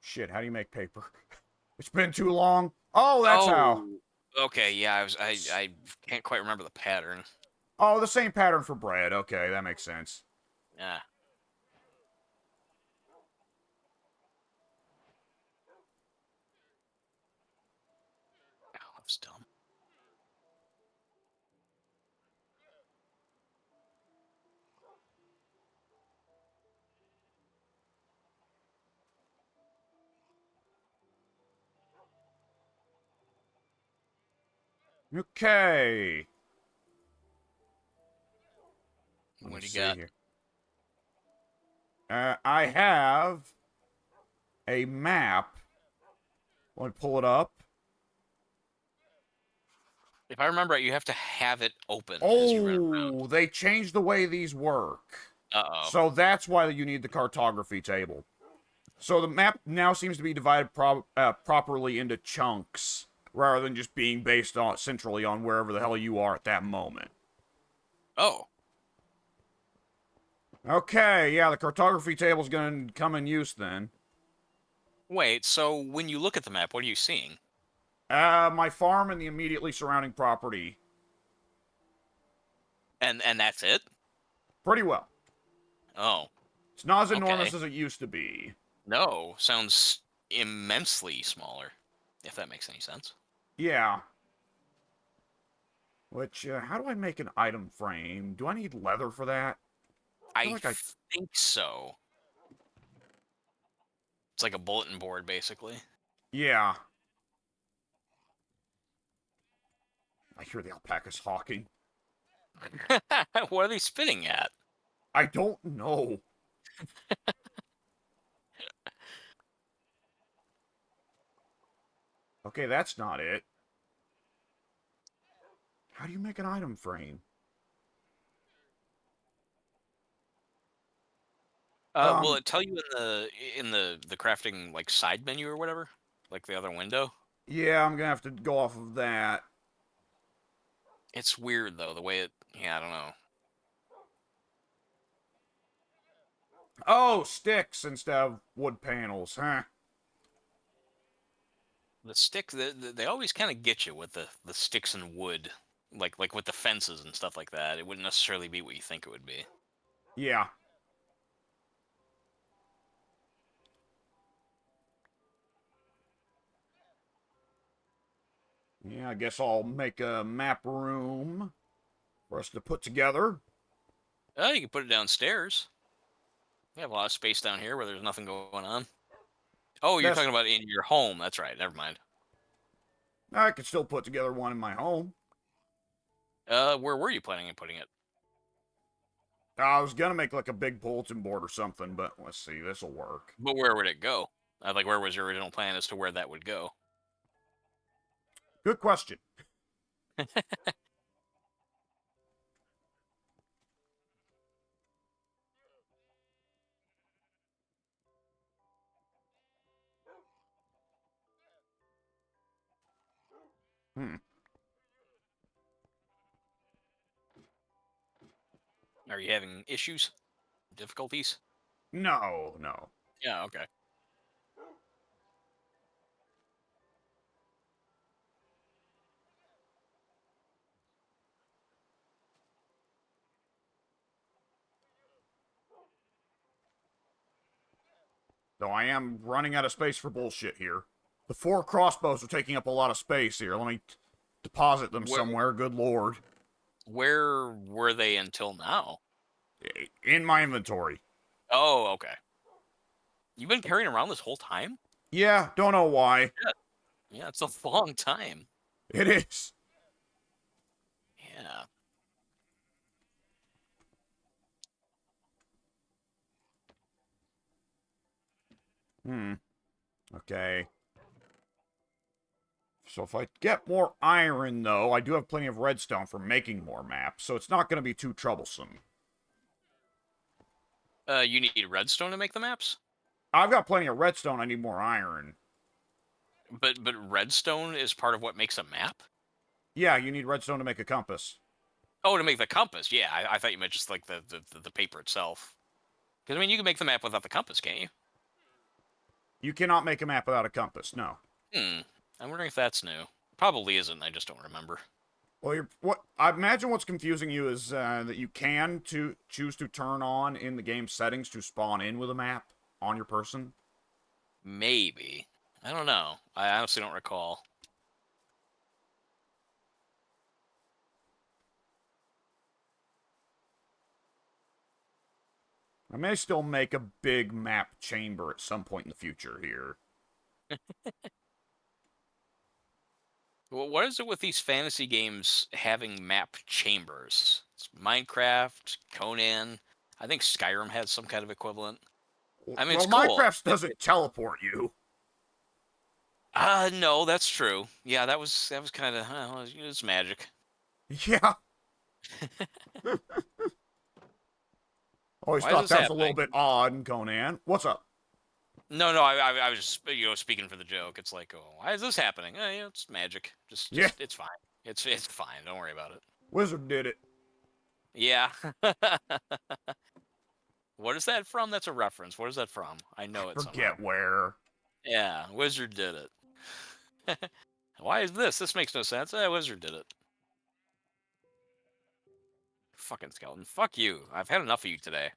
Shit, how do you make paper? It's been too long. Oh, that's how. Oh. Okay. Yeah. I can't quite remember the pattern. Oh, the same pattern for bread. Okay, that makes sense. Yeah. Oh, that's dumb. Okay. Let me What do you see got? here. I have a map. Let me pull it up. If I remember right, you have to have it open as you run around. Oh, they changed the way these work. Uh-oh. So that's why you need the cartography table. So the map now seems to be divided properly into chunks, rather than just being based on centrally on wherever the hell you are at that moment. Oh. Okay, yeah, the cartography table is going to come in use then. Wait, so when you look at the map, what are you seeing? My farm and the immediately surrounding property. And that's it? Pretty well. Oh, It's not as okay. enormous as it used to be. No, sounds immensely smaller, if that makes any sense. Yeah. Which, how do I make an item frame? Do I need leather for that? I feel I like I... think so. It's like a bulletin board, basically. Yeah. I hear the alpacas hawking. What are they spitting at? I don't know. Okay, that's not it. How do you make an item frame? Will Um, it tell you in the crafting like side menu or whatever, like the other window? yeah, I'm gonna have to go off of that. It's weird though, the way it. Yeah, I don't know. Oh, sticks instead of wood panels, huh? The stick, they always kind of get you with the sticks and wood, like with the fences and stuff like that. It wouldn't necessarily be what you think it would be. Yeah. Yeah, I guess I'll make a map room for us to put together. Oh, you can put it downstairs. We have a lot of space down here where there's nothing going on. Oh, you're That's... talking about in your home. That's right. Never mind. I could still put together one in my home. Where were you planning on putting it? I was gonna make like a big bulletin board or something, but let's see, this'll work. But where would it go? Like, where was your original plan as to where that would go? Good question. Hmm. Are you having issues, difficulties? No, no. Yeah. Okay. Though I am running out of space for bullshit here. The 4 crossbows are taking up a lot of space here. Let me deposit them Where somewhere, good lord. where were they until now? In my inventory. Oh, okay. You've been carrying around this whole time? Yeah, don't know why. Yeah, it's a long time. It is. Yeah. Okay. So if I get more iron, though, I do have plenty of redstone for making more maps, so it's not going to be too troublesome. You need redstone to make the maps? I've got plenty of redstone, I need more iron. But redstone is part of what makes a map? Yeah, you need redstone to make a compass. Oh, to make the compass. Yeah, I thought you meant just like the paper itself. Because I mean, you can make the map without the compass, can't you? You cannot make a map without a compass, no. Hmm. I'm wondering if that's new. Probably isn't. I just don't remember. Well, what I imagine what's confusing you is that you can choose to turn on in the game settings to spawn in with a map on your person. Maybe. I don't know. I honestly don't recall. I may still make a big map chamber at some point in the future here. Well, what is it with these fantasy games having map chambers? It's Minecraft, Conan. I think Skyrim has some kind of equivalent. I mean, it's Well, cool. Minecraft doesn't teleport you. No, that's true. Yeah, that was kind of it's magic. Yeah. Always Why is thought this that was a little happening? bit odd, Conan. What's up? No, I was just speaking for the joke. It's like, oh, why is this happening? Yeah, it's magic. Yeah, It's fine. It's fine. Don't worry about it. Wizard did it. Yeah. What is that from? That's a reference. What is that from? I know it somehow. Forget where. Yeah, Wizard did it. Why is this? This makes no sense. Wizard did it. Fucking skeleton. Fuck you. I've had enough of you today.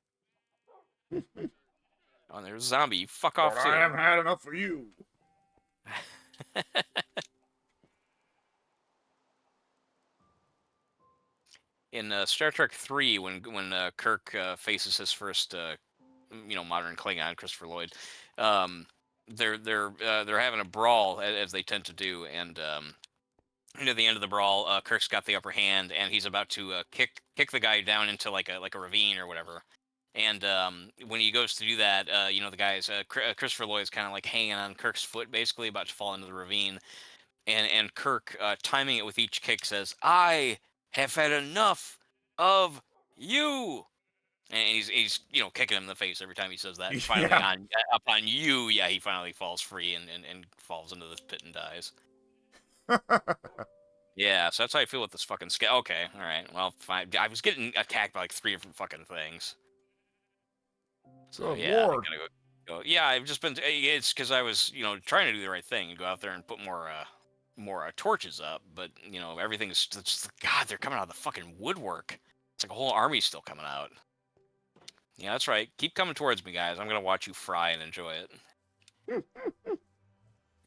Oh, there's a zombie. You fuck But off too. I haven't had enough for you. In Star Trek 3, when Kirk faces his first modern Klingon, Christopher Lloyd, they're having a brawl as they tend to do, and near the end of the brawl, Kirk's got the upper hand, and he's about to kick the guy down into like a ravine or whatever. And when he goes to do that, the guy's Christopher Lloyd's kind of like hanging on Kirk's foot, basically about to fall into the ravine, and Kirk, timing it with each kick, says, "I have had enough of you." And he's kicking him in the face every time he says that. And finally, Yeah. upon you, yeah, he finally falls free and falls into this pit and dies. Yeah, so that's how I feel with this fucking scale. Okay, all right, well, fine. I was getting attacked by like 3 different fucking things. So Good yeah, I lord. gotta go. Yeah, I've just been. It's because I was trying to do the right thing and go out there and put more torches up, but everything's just, God, they're coming out of the fucking woodwork. It's like a whole army's still coming out. Yeah, that's right. Keep coming towards me, guys. I'm gonna watch you fry and enjoy it.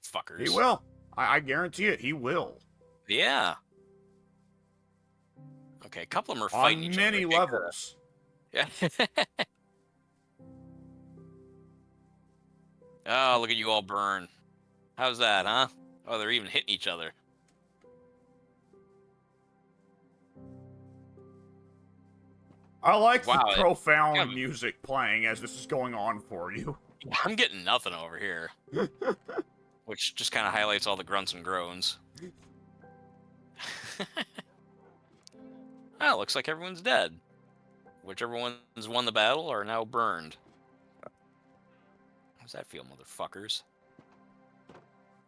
Fuckers. He will. I guarantee it. He will. Yeah. Okay, a couple of them are fighting On each many other. levels. Yeah. Oh, look at you all burn. How's that, huh? Oh, they're even hitting each other. I like Wow, the profound kind of- music playing as this is going on for you. I'm getting nothing over here. Which just kind of highlights all the grunts and groans. Oh, looks like everyone's dead. Whichever ones won the battle are now burned. How's that feel, motherfuckers?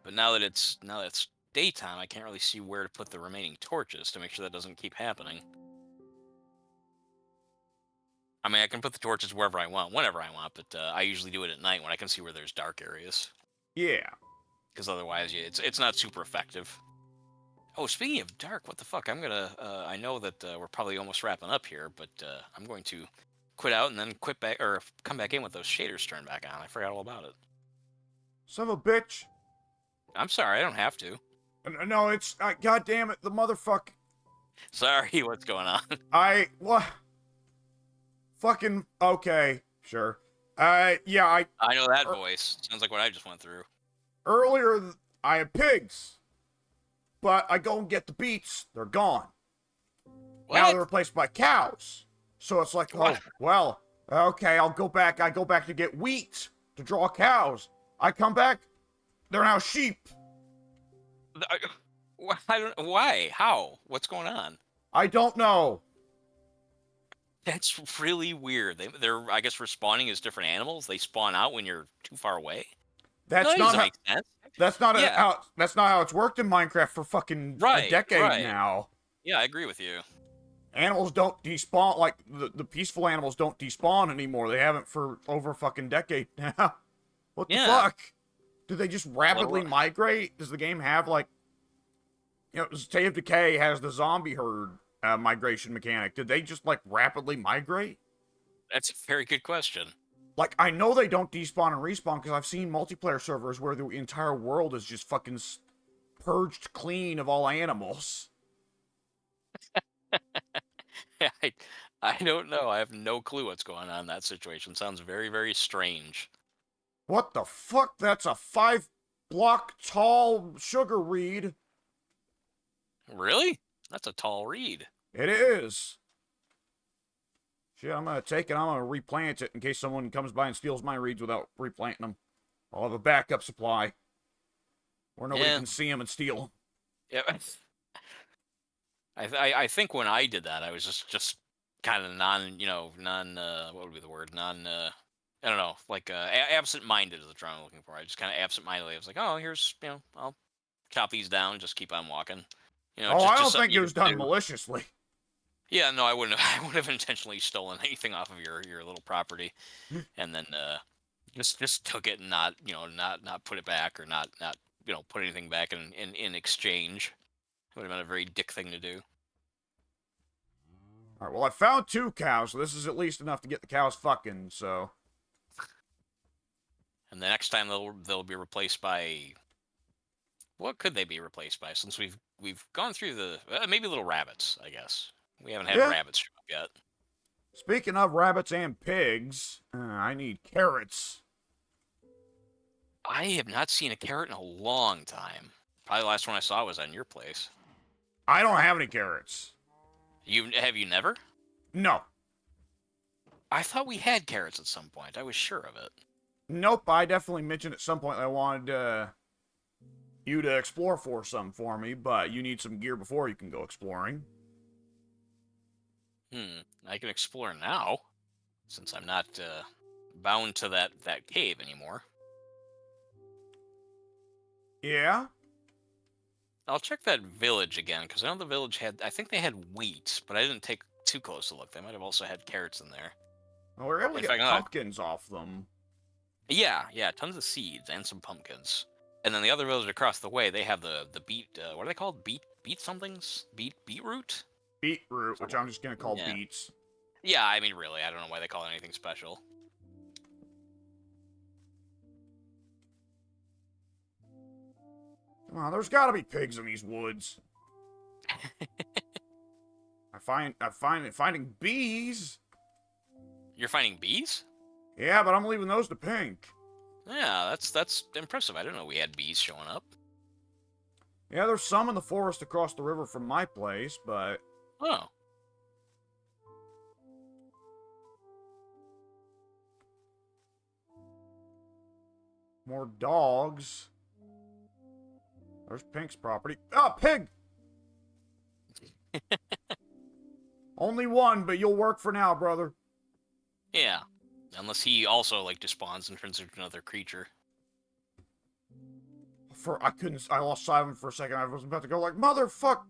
But now that it's daytime, I can't really see where to put the remaining torches to make sure that doesn't keep happening. I mean, I can put the torches wherever I want, whenever I want, but I usually do it at night when I can see where there's dark areas. Yeah. Because otherwise, yeah, it's not super effective. Oh, speaking of dark, what the fuck? I'm gonna. I know that we're probably almost wrapping up here, but I'm going to quit out and then quit back or come back in with those shaders turned back on. I forgot all about it. Son of a bitch. I'm sorry, I don't have to. No, it's God damn it, the motherfucker. Sorry, what's going on? What? Fucking okay, sure. Yeah, I know that er, voice. Sounds like what I just went through. earlier I had pigs, but I go and get the beets, they're gone. What? Now they're replaced by cows. So it's like, oh, What? well, okay, I'll go back. I go back to get wheat to draw cows. I come back, they're now sheep. I don't. Why? How? What's going on? I don't know. That's really weird. They're I guess respawning as different animals. They spawn out when you're too far away. No, That's that not doesn't how. make sense. That's not Yeah. how. That's not how it's worked in Minecraft for fucking a Right. decade Right. now. Yeah, I agree with you. Animals don't despawn, like the peaceful animals don't despawn anymore. They haven't for over a fucking decade now. What the Yeah. fuck? Do they just rapidly migrate? Does the game have like, State of Decay has the zombie herd migration mechanic? Did they just like rapidly migrate? That's a very good question. Like, I know they don't despawn and respawn because I've seen multiplayer servers where the entire world is just fucking purged clean of all animals. I, I don't know. I have no clue what's going on in that situation. Sounds very, very strange. What the fuck? That's a 5-block tall sugar reed. Really? That's a tall reed. It is. Shit, I'm gonna take it. I'm gonna replant it in case someone comes by and steals my reeds without replanting them. I'll have a backup supply where nobody Yeah. can see them and steal them. Yeah. I think when I did that, I was just kind of what would be the word? I don't know, like absent-minded is the term I'm looking for. I just kind of absent-mindedly. I was like, oh, here's, I'll chop these down, just keep on walking. Oh, just, I don't just something think it you was can done do. maliciously. Yeah, no, I wouldn't have. I would have intentionally stolen anything off of your little property, and then just took it and not put it back or not put anything back in exchange. It would have been a very dick thing to do. Alright, well, I found 2 cows, so this is at least enough to get the cows fucking, so. And the next time they'll be replaced by, what could they be replaced by? Since we've gone through the maybe little rabbits, I guess. We haven't had Yeah. rabbits show up yet. Speaking of rabbits and pigs, I need carrots. I have not seen a carrot in a long time. Probably the last one I saw was on your place. I don't have any carrots. Have you never? No. I thought we had carrots at some point. I was sure of it. Nope, I definitely mentioned at some point I wanted you to explore for some for me, but you need some gear before you can go exploring. I can explore now, since I'm not bound to that cave anymore. Yeah? I'll check that village again, because I know the village I think they had wheat, but I didn't take too close to look. They might have also had carrots in there. Well, we're able to In get fact, no. pumpkins off them. Yeah, tons of seeds and some pumpkins. And then the other village across the way, they have the beet. What are they called? Beet somethings? Beetroot? Beetroot, which I'm just gonna call Yeah. beets. Yeah, I mean, really, I don't know why they call it anything special. Come on, there's gotta be pigs in these woods. Finding bees. You're finding bees? Yeah, but I'm leaving those to Pink. Yeah, that's impressive. I didn't know we had bees showing up. Yeah, there's some in the forest across the river from my place, but Oh. more dogs. There's Pink's property. Ah, pig! Only one, but you'll work for now, brother. Yeah. Unless he also, like, despawns and turns into another creature. I lost sight of him for a second. I was about to go like, motherfuck!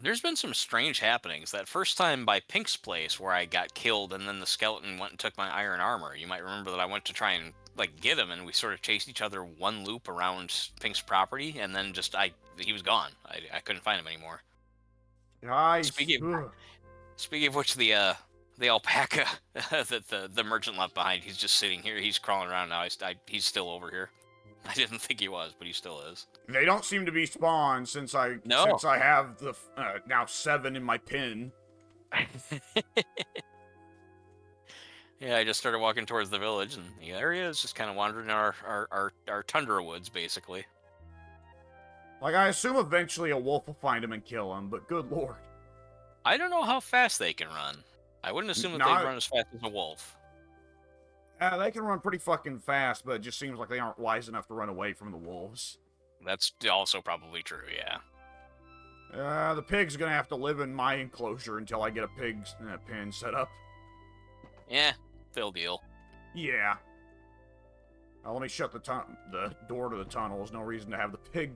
There's been some strange happenings. That first time by Pink's place where I got killed and then the skeleton went and took my iron armor. You might remember that I went to try and, like, get him, and we sort of chased each other one loop around Pink's property, and then he was gone. I couldn't find him anymore. Guys, Speaking of which, the the alpaca that the merchant left behind. He's just sitting here. He's crawling around now. He's still over here. I didn't think he was, but he still is. They don't seem to be spawned since I No. have the now 7 in my pin. Yeah, I just started walking towards the village, and the area is just kind of wandering our tundra woods, basically. Like, I assume eventually a wolf will find him and kill him, but good lord. I don't know how fast they can run. I wouldn't assume that Not- they'd run as fast as a wolf. They can run pretty fucking fast, but it just seems like they aren't wise enough to run away from the wolves. That's also probably true, yeah. The pig's gonna have to live in my enclosure until I get a pig's pen set up. Yeah, Phil deal. Yeah. Let me shut the door to the tunnel. There's no reason to have the pig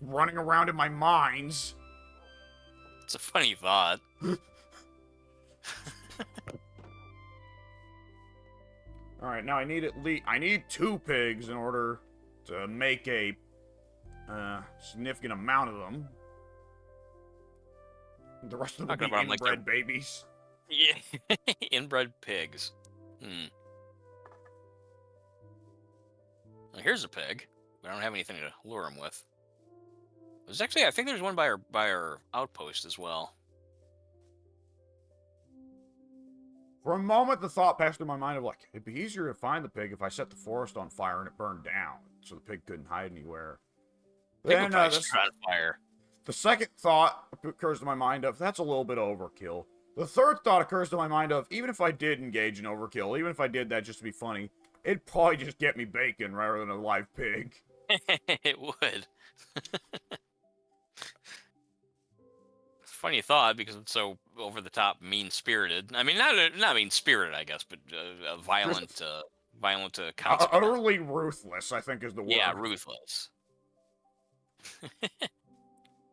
running around in my mines. It's a funny thought. Alright, now I need 2 pigs in order to make a significant amount of them. The rest of them will be Talking about, like, inbred babies. Yeah, inbred pigs. Well, here's a pig. We don't have anything to lure him with. There's actually, I think there's one by our outpost as well. For a moment, the thought passed through my mind of, like, it'd be easier to find the pig if I set the forest on fire and it burned down, so the pig couldn't hide anywhere. Pig would Then, probably start on fire. the second thought occurs to my mind of, that's a little bit overkill. The third thought occurs to my mind of, even if I did engage in overkill, even if I did that just to be funny, it'd probably just get me bacon rather than a live pig. It would. Funny thought, because it's so over the top, mean spirited. I mean, not mean spirited, I guess, but violent, consequence. Utterly ruthless, I think is the word. Yeah, ruthless.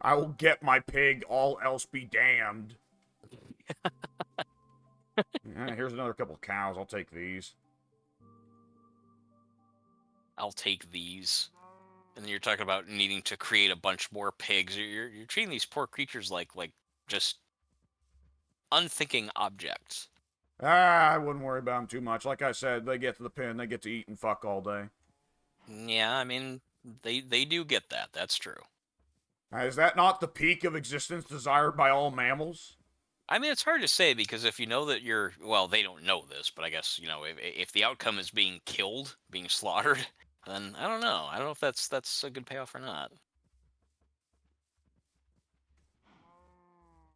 I will get my pig, all else be damned. Yeah, here's another couple of cows. I'll take these. I'll take these. And then you're talking about needing to create a bunch more pigs. You're treating these poor creatures like just unthinking objects. I wouldn't worry about them too much. Like I said, they get to the pen, they get to eat and fuck all day. Yeah, I mean, they do get that. That's true. Is that not the peak of existence desired by all mammals? I mean, it's hard to say, because if you know that well, they don't know this, but I guess, if the outcome is being killed, being slaughtered, then I don't know. I don't know if that's a good payoff or not.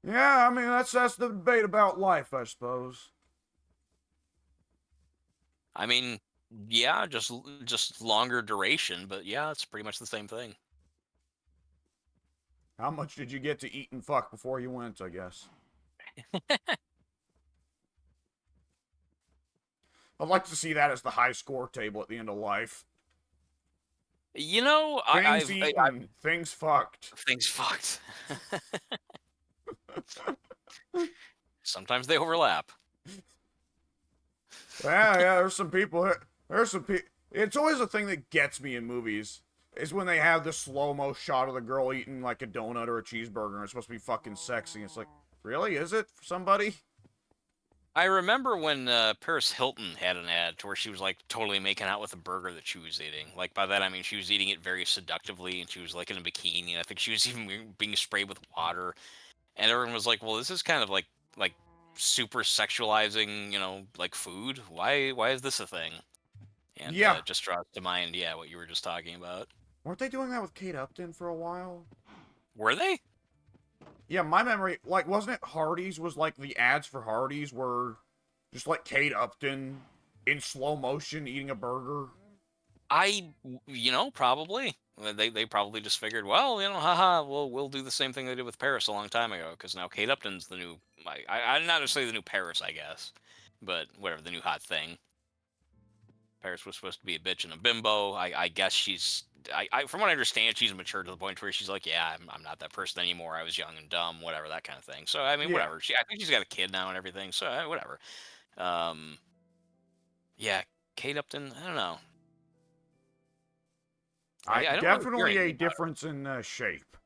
Yeah, I mean, that's the debate about life, I suppose. I mean, yeah, just longer duration, but yeah, it's pretty much the same thing. How much did you get to eat and fuck before you went, I guess? I'd like to see that as the high score table at the end of life. Things eaten, things fucked. Things fucked. Sometimes they overlap. Yeah, there's some people. It's always a thing that gets me in movies. Is when they have the slow-mo shot of the girl eating like a donut or a cheeseburger, and it's supposed to be fucking sexy. It's like, really? Is it for somebody? I remember when Paris Hilton had an ad to where she was like totally making out with a burger that she was eating. Like, by that I mean she was eating it very seductively, and she was like in a bikini, and I think she was even being sprayed with water. And everyone was like, "Well, this is kind of like super sexualizing, like food. Why is this a thing?" And Yeah. it just draws to mind, what you were just talking about. Weren't they doing that with Kate Upton for a while? Were they? Yeah, my memory, like, wasn't it Hardee's? Was like the ads for Hardee's were just like Kate Upton in slow motion eating a burger? Probably. They probably just figured, well, haha, we'll do the same thing they did with Paris a long time ago, because now Kate Upton's the new, I'm not necessarily the new Paris, I guess, but whatever, the new hot thing. Paris was supposed to be a bitch and a bimbo. I guess she's, from what I understand, she's matured to the point where she's like, yeah, I'm not that person anymore. I was young and dumb, whatever, that kind of thing. So, I mean, Yeah. whatever. I think she's got a kid now and everything, so whatever. Yeah, Kate Upton, I don't know. I don't Definitely really a difference in shape.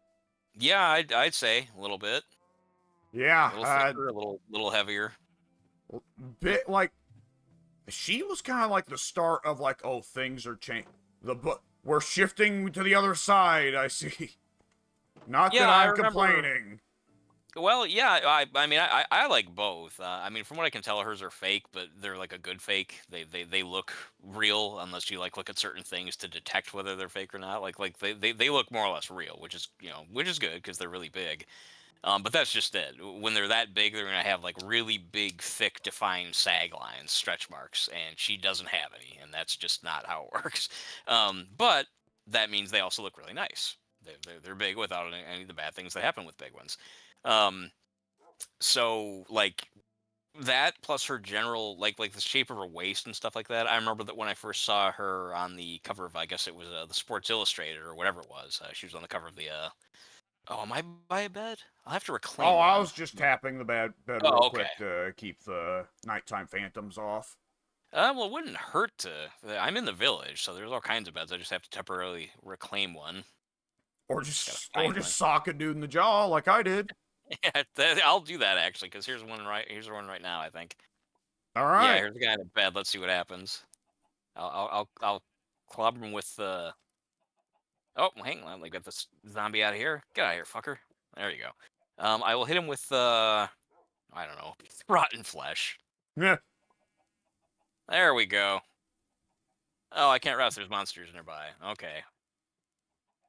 Yeah, I'd say a little bit. Yeah, A little thicker, a little heavier. bit like she was kind of like the start of like, oh, things are changing. We're shifting to the other side. I see. Not Yeah, that I I'm remember. complaining. Well, yeah, I mean, I like both. I mean, from what I can tell, hers are fake, but they're like a good fake. They look real unless you like look at certain things to detect whether they're fake or not. They look more or less real, which is which is good because they're really big. But that's just it. When they're that big, they're gonna have like really big, thick, defined sag lines, stretch marks, and she doesn't have any, and that's just not how it works. But that means they also look really nice. They're big without any of the bad things that happen with big ones. Um, so like that plus her general like the shape of her waist and stuff like that. I remember that when I first saw her on the cover of, I guess it was the Sports Illustrated or whatever it was. She was on the cover of the oh, am I by a bed? I'll have to Oh, reclaim I one. was just tapping the bed real Oh, okay. quick to keep the nighttime phantoms off. Well, it wouldn't hurt to. I'm in the village, so there's all kinds of beds. I just have to temporarily reclaim one. Or Just gotta just find one. sock a dude in the jaw like I did. Yeah, I'll do that actually, because here's one right. Here's one right now. I think. All Yeah, right. here's the guy in the bed. Let's see what happens. I'll club him with the. Oh, hang on. Let me get this zombie out of here. Get out of here, fucker. There you go. I will hit him with I don't know, rotten flesh. Yeah, There we go. Oh, I can't rest. There's monsters nearby. Okay.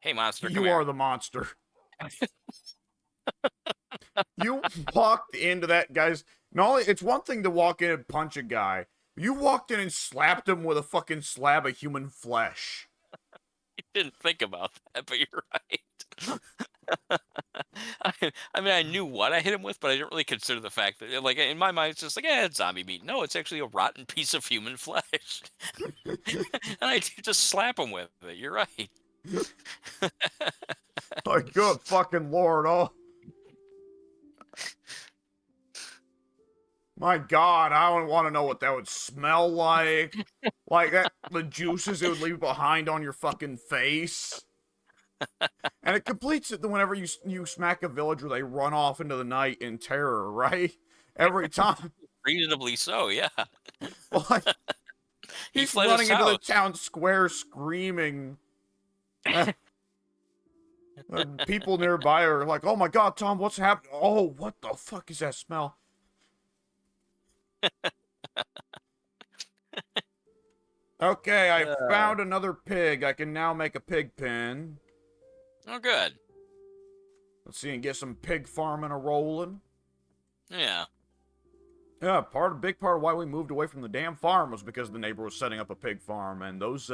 Hey, monster, come you are here. the monster. You walked into that guy's. Not only it's one thing to walk in and punch a guy. You walked in and slapped him with a fucking slab of human flesh. Didn't think about that, but you're right. I mean, I knew what I hit him with, but I didn't really consider the fact that, like, in my mind, it's just like, it's zombie meat. No, it's actually a rotten piece of human flesh, and I just slap him with it. You're right. Like, good fucking lord, oh. My god, I don't want to know what that would smell like. Like that, the juices it would leave behind on your fucking face. And it completes it whenever you smack a villager, they run off into the night in terror, right? Every time. Reasonably so, yeah. Like, He he's fled running his into the house. town square screaming. People nearby are like, oh my god, Tom, what's happening? Oh, what the fuck is that smell? Okay, I Uh, found another pig. I can now make a pig pen. oh, good. Let's see and get some pig farming a rolling. Yeah. Yeah, big part of why we moved away from the damn farm was because the neighbor was setting up a pig farm, and those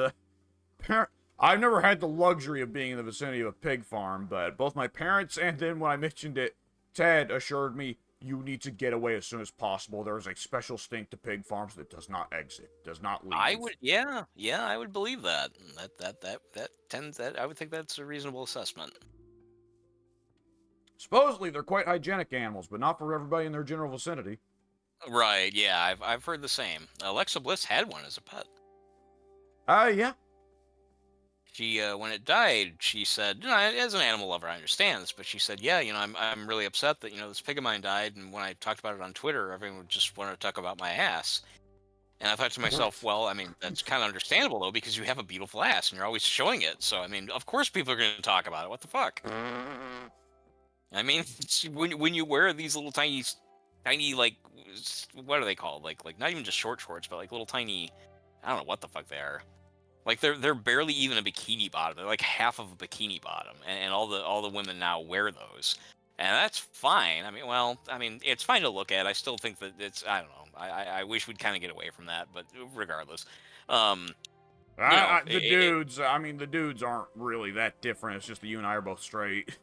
I've never had the luxury of being in the vicinity of a pig farm, but both my parents and then when I mentioned it, Ted assured me you need to get away as soon as possible. There is a special stink to pig farms that does not exit, does not I leave. would, yeah, I would believe that. That tends that I would think that's a reasonable assessment. Supposedly they're quite hygienic animals, but not for everybody in their general vicinity. Right, yeah, I've heard the same. Alexa Bliss had one as a pet. Yeah. She when it died, she said, as an animal lover, I understand this, but she said, yeah, I'm really upset that this pig of mine died, and when I talked about it on Twitter, everyone just wanted to talk about my ass. And I thought to myself, well, I mean, that's kind of understandable though, because you have a beautiful ass and you're always showing it. So I mean, of course people are going to talk about it. What the fuck? I mean, when you wear these little tiny like what are they called? Like not even just short shorts, but like little tiny, I don't know what the fuck they are. Like they're barely even a bikini bottom. They're like half of a bikini bottom, and all the women now wear those, and that's fine. I mean, well, I mean it's fine to look at. I still think that it's I don't know. I wish we'd kind of get away from that, but regardless, um, The dudes, I mean, the dudes aren't really that different. It's just that you and I are both straight.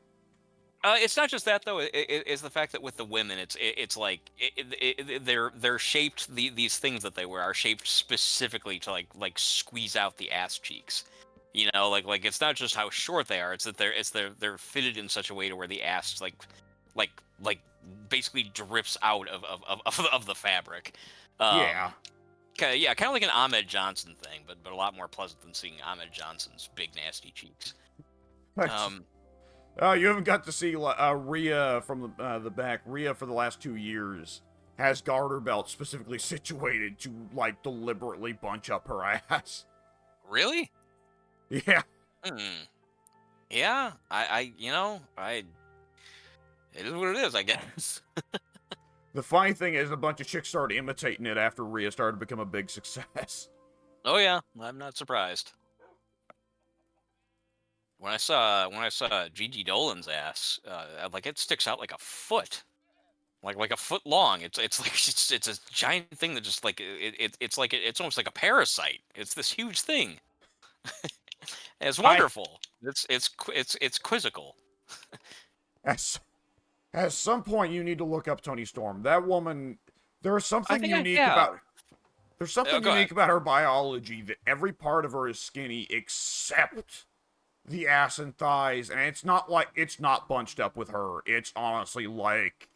it's not just that though. It's the fact that with the women, it's like they're shaped. These things that they wear are shaped specifically to like squeeze out the ass cheeks. Like it's not just how short they are. It's that they're fitted in such a way to where the ass like basically drips out of the fabric. Yeah. Yeah, kind of like an Ahmed Johnson thing, but a lot more pleasant than seeing Ahmed Johnson's big nasty cheeks. You haven't got to see Rhea from the back. Rhea for the last 2 years has garter belts specifically situated to, like, deliberately bunch up her ass. Really? Yeah. Hmm. Yeah. It is what it is, I guess. The funny thing is, a bunch of chicks started imitating it after Rhea started to become a big success. Oh yeah, I'm not surprised. When I saw Gigi Dolan's ass, like it sticks out like a foot, like a foot long. It's like it's a giant thing that just like it's almost like a parasite. It's this huge thing. It's I, wonderful. It's quizzical. at, at some point, you need to look up Tony Storm. That woman, there is I something think I unique have. about there's something Go ahead. unique about her biology that every part of her is skinny except the ass and thighs, and it's not bunched up with her. It's honestly like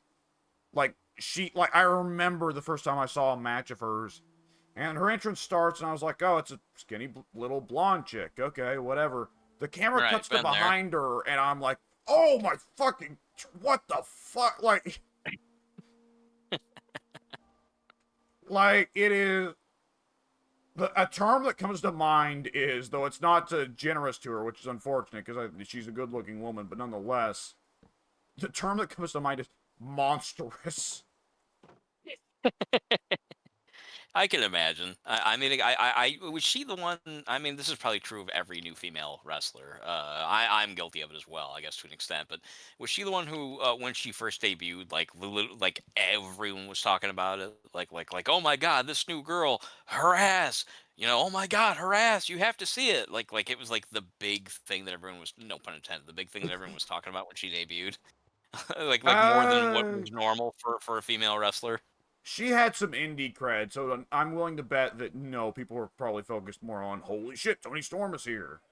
I remember the first time I saw a match of hers, and her entrance starts, and I was like, oh, it's a skinny little blonde chick. Okay, whatever. The camera Right, cuts to been there. behind her, and I'm like, oh my fucking, what the fuck? Like it is. A term that comes to mind is, though it's not generous to her, which is unfortunate because she's a good-looking woman, but nonetheless, the term that comes to mind is monstrous. I can imagine. I mean, I was she the one? I mean, this is probably true of every new female wrestler. I'm guilty of it as well, I guess, to an extent. But was she the one who, when she first debuted, like everyone was talking about it, like, oh my god, this new girl, her ass, oh my god, her ass, you have to see it. Like it was like the big thing that everyone was, no pun intended, the big thing that everyone was talking about when she debuted, like more than what Uh, was normal for a female wrestler. she had some indie cred, so I'm willing to bet that no, people were probably focused more on, holy shit, Tony Storm is here.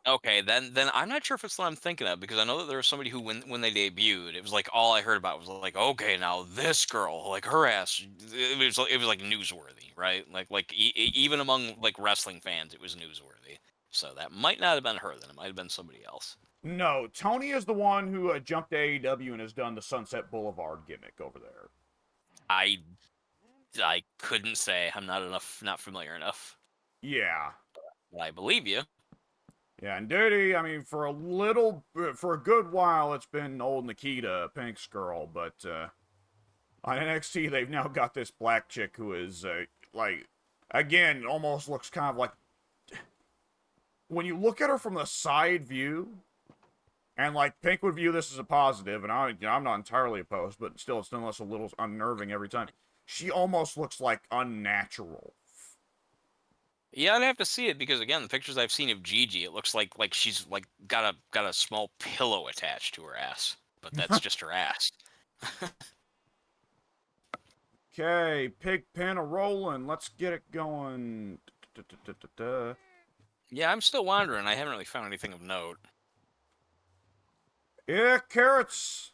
Okay, then I'm not sure if it's what I'm thinking of because I know that there was somebody who when they debuted, it was like all I heard about was like, okay, now this girl, like her ass, it was like newsworthy, right? Even among like wrestling fans, it was newsworthy. So that might not have been her. Then it might have been somebody else. No, Tony is the one who jumped to AEW and has done the Sunset Boulevard gimmick over there. I I couldn't say. I'm not familiar enough. Yeah. But I believe you. Yeah, and Duty, I mean, for a good while, it's been old Nikita, Pink's girl, but on NXT, they've now got this black chick who is, like, again, almost looks kind of like, when you look at her from the side view, and, like, Pink would view this as a positive, and I'm not entirely opposed, but still, it's nonetheless a little unnerving every time. She almost looks, like, unnatural. Yeah, I'd have to see it because again, the pictures I've seen of Gigi, it looks like she's like got a small pillow attached to her ass, but that's just her ass. Okay, pig pen a rolling. Let's get it going. Yeah, I'm still wondering. I haven't really found anything of note. Yeah, carrots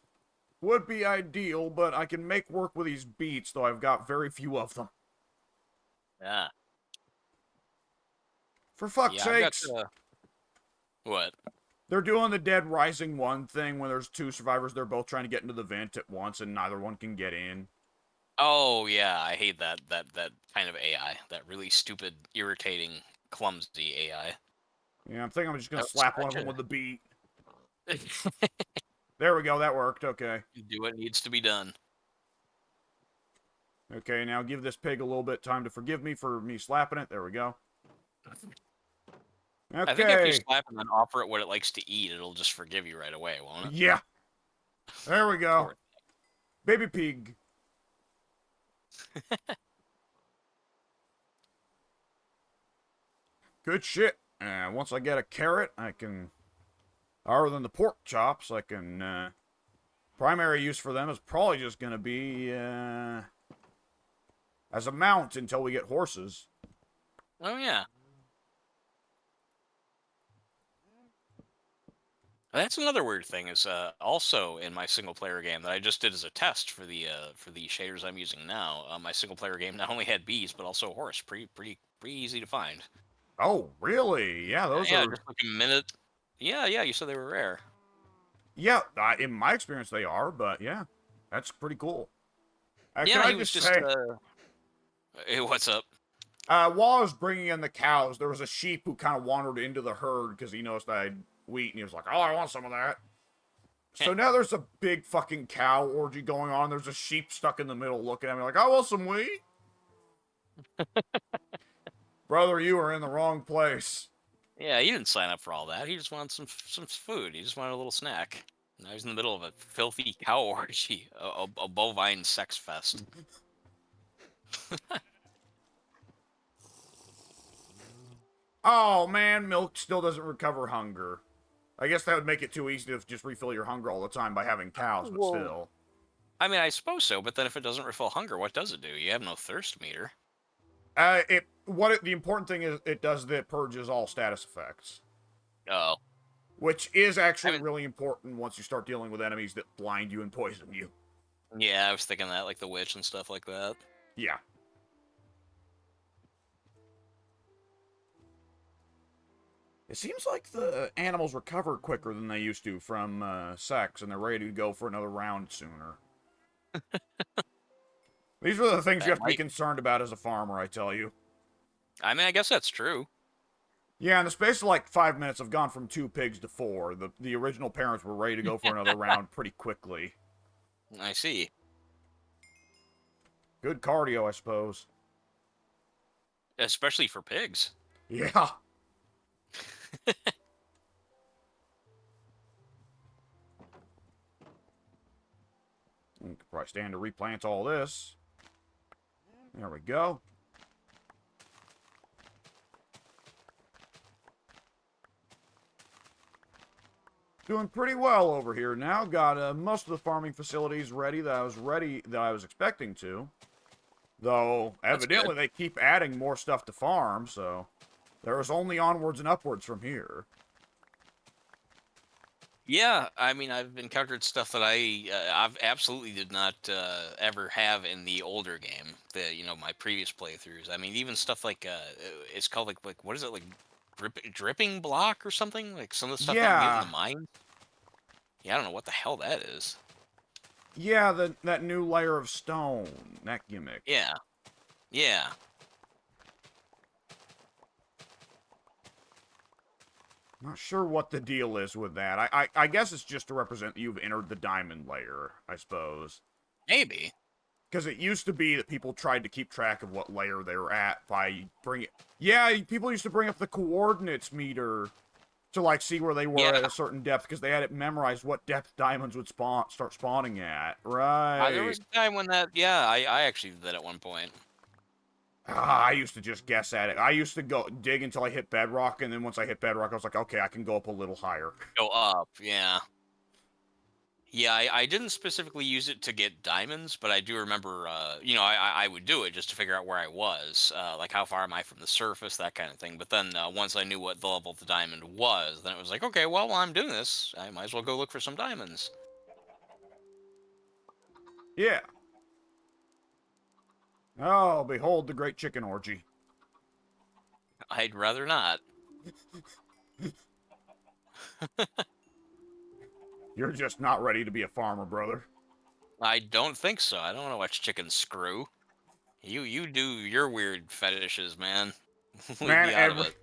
would be ideal, but I can make work with these beets, though I've got very few of them. Yeah, For fuck's yeah, I've got sakes! what? They're doing the Dead Rising 1 thing when there's two survivors, they're both trying to get into the vent at once and neither one can get in. Oh yeah, I hate that kind of AI. That really stupid, irritating, clumsy AI. Yeah, I'm thinking I'm just gonna Oh, slap one of scratch them with the beat. it. There we go, that worked, okay. Do what needs to be done. Okay, now give this pig a little bit time to forgive me for me slapping it. There we go. I think if you Okay. slap and then offer it what it likes to eat, it'll just forgive you right away, won't it? Yeah. There we go. Poor. Baby pig. Good shit. Once I get a carrot, I can, other than the pork chops, I can, primary use for them is probably just going to be, as a mount until we get horses. Oh yeah. That's another weird thing is also in my single player game that I just did as a test for the shaders I'm using now. My single player game not only had bees but also a horse. Pretty easy to find. Oh, really? Yeah, those Yeah, are, just like a minute. Yeah. You said they were rare. yeah, in my experience they are, but yeah, that's pretty cool. Can Yeah, I he was just just say, hey, what's up? while I was bringing in the cows, there was a sheep who kind of wandered into the herd because he noticed I had wheat, and he was like, "Oh, I want some of that." So now there's a big fucking cow orgy going on. There's a sheep stuck in the middle looking at me like, "I want some wheat." Brother, you are in the wrong place. Yeah, he didn't sign up for all that. He just wanted some food. He just wanted a little snack. Now he's in the middle of a filthy cow orgy, a bovine sex fest. Oh man, milk still doesn't recover hunger. I guess that would make it too easy to just refill your hunger all the time by having cows, but Well, still. I mean, I suppose so, but then if it doesn't refill hunger, what does it do? You have no thirst meter. The important thing is it does that purges all status effects, Oh, which is I actually mean, really important once you start dealing with enemies that blind you and poison you. yeah, I was thinking that, like the witch and stuff like that. Yeah. It seems like the animals recover quicker than they used to from sex, and they're ready to go for another round sooner. These are the things you That have to be might. concerned about as a farmer, I tell you. I mean, I guess that's true. Yeah, in the space of like 5 minutes, I've gone from 2 pigs to 4. The original parents were ready to go for another round pretty quickly. I see. Good cardio, I suppose. Especially for pigs. Yeah. We could probably stand to replant all this. There we go. Doing pretty well over here now. Got most of the farming facilities ready that I was expecting to. Though That's evidently good. they keep adding more stuff to farm, so there is only onwards and upwards from here. Yeah, I mean, I've encountered stuff that I've absolutely did not ever have in the older game. My previous playthroughs. I mean, even stuff like it's called like what is it like dripping block or something? Like some of the stuff that you get in the Yeah, mine. Yeah, I don't know what the hell that is. yeah, that new layer of stone, that gimmick. Yeah, yeah. Not sure what the deal is with that. I guess it's just to represent that you've entered the diamond layer, I suppose. Maybe. Because it used to be that people tried to keep track of what layer they were at by bringing. Yeah, people used to bring up the coordinates meter to like see where they were at Yeah. a certain depth because they had it memorized what depth diamonds would start spawning at. There Right. was a time when that. Yeah, I actually did that at one point. I used to just guess at it. I used to go dig until I hit bedrock, and then once I hit bedrock, I was like, okay, I can go up a little higher. Go up. Yeah. Yeah, I didn't specifically use it to get diamonds, but I do remember, I would do it just to figure out where I was, like how far am I from the surface, that kind of thing. But then once I knew what the level of the diamond was, then it was like, okay, well, while I'm doing this, I might as well go look for some diamonds. Yeah. Oh, behold the great chicken orgy. I'd rather not. You're just not ready to be a farmer, brother. I don't think so. I don't want to watch chickens screw. You do your weird fetishes, man. Leave Man, me out of it.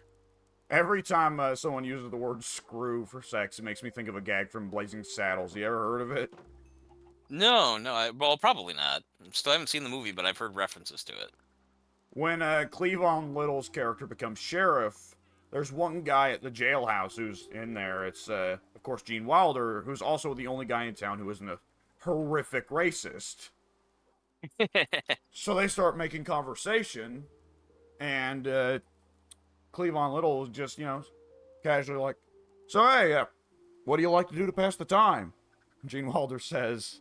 every time someone uses the word screw for sex, it makes me think of a gag from Blazing Saddles. You ever heard of it? No, no, well, probably not. Still haven't seen the movie, but I've heard references to it. When Cleavon Little's character becomes sheriff, there's one guy at the jailhouse who's in there. It's, of course, Gene Wilder, who's also the only guy in town who isn't a horrific racist. So they start making conversation, and Cleavon Little is just, casually like, so hey, what do you like to do to pass the time? Gene Wilder says,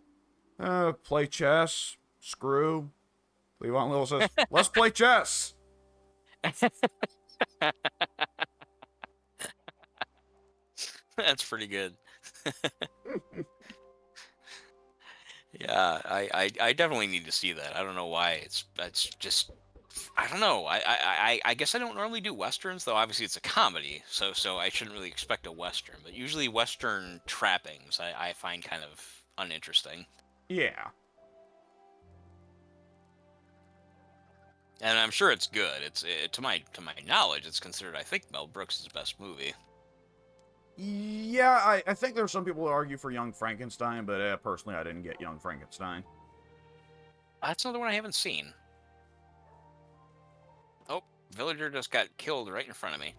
play chess, screw. Cleavon Little says, let's play chess. That's pretty good. Yeah, I definitely need to see that. I don't know why. That's just I don't know. I guess I don't normally do westerns, though. Obviously, it's a comedy, so I shouldn't really expect a western. But usually, western trappings I find kind of uninteresting. Yeah. and I'm sure it's good. To my knowledge, it's considered, I think, Mel Brooks' best movie. Yeah, I think there's some people who argue for Young Frankenstein, but personally, I didn't get Young Frankenstein. That's another one I haven't seen. Oh, villager just got killed right in front of me.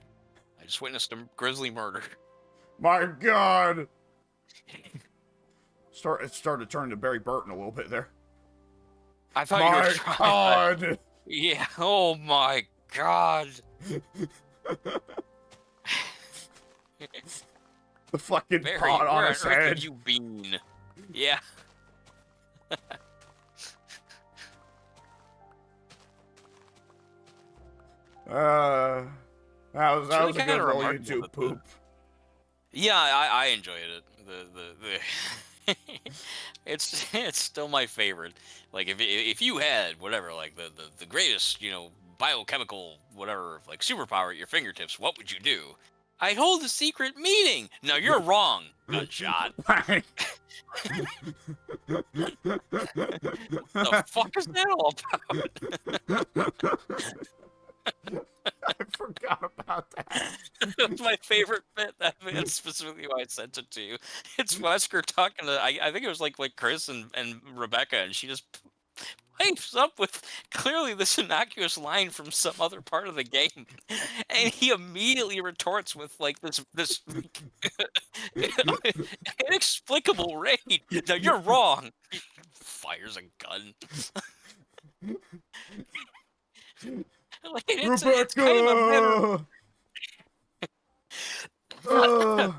I just witnessed a grisly murder. My God! It started to turn to Barry Burton a little bit there. I thought you were My trying. God! Yeah. Oh my God. The fucking Barry, pot on where on his earth have head. you been? Yeah. That really was a kind good of roll, remarkable YouTube that poop. Yeah, I enjoyed it. The it's still my favorite. Like if you had whatever, like the greatest, biochemical whatever, like superpower at your fingertips, what would you do? I'd hold a secret meeting. No, you're wrong. Gunshot. The fuck is that all about? I forgot about that. That's my favorite bit. That's specifically why I sent it to you. It's Wesker talking to I think it was like Chris and Rebecca, and she just pipes up with clearly this innocuous line from some other part of the game, and he immediately retorts with like this like, inexplicable rage. No, you're wrong. He fires a gun. Like it's kind of a matter. Rebecca! Uh,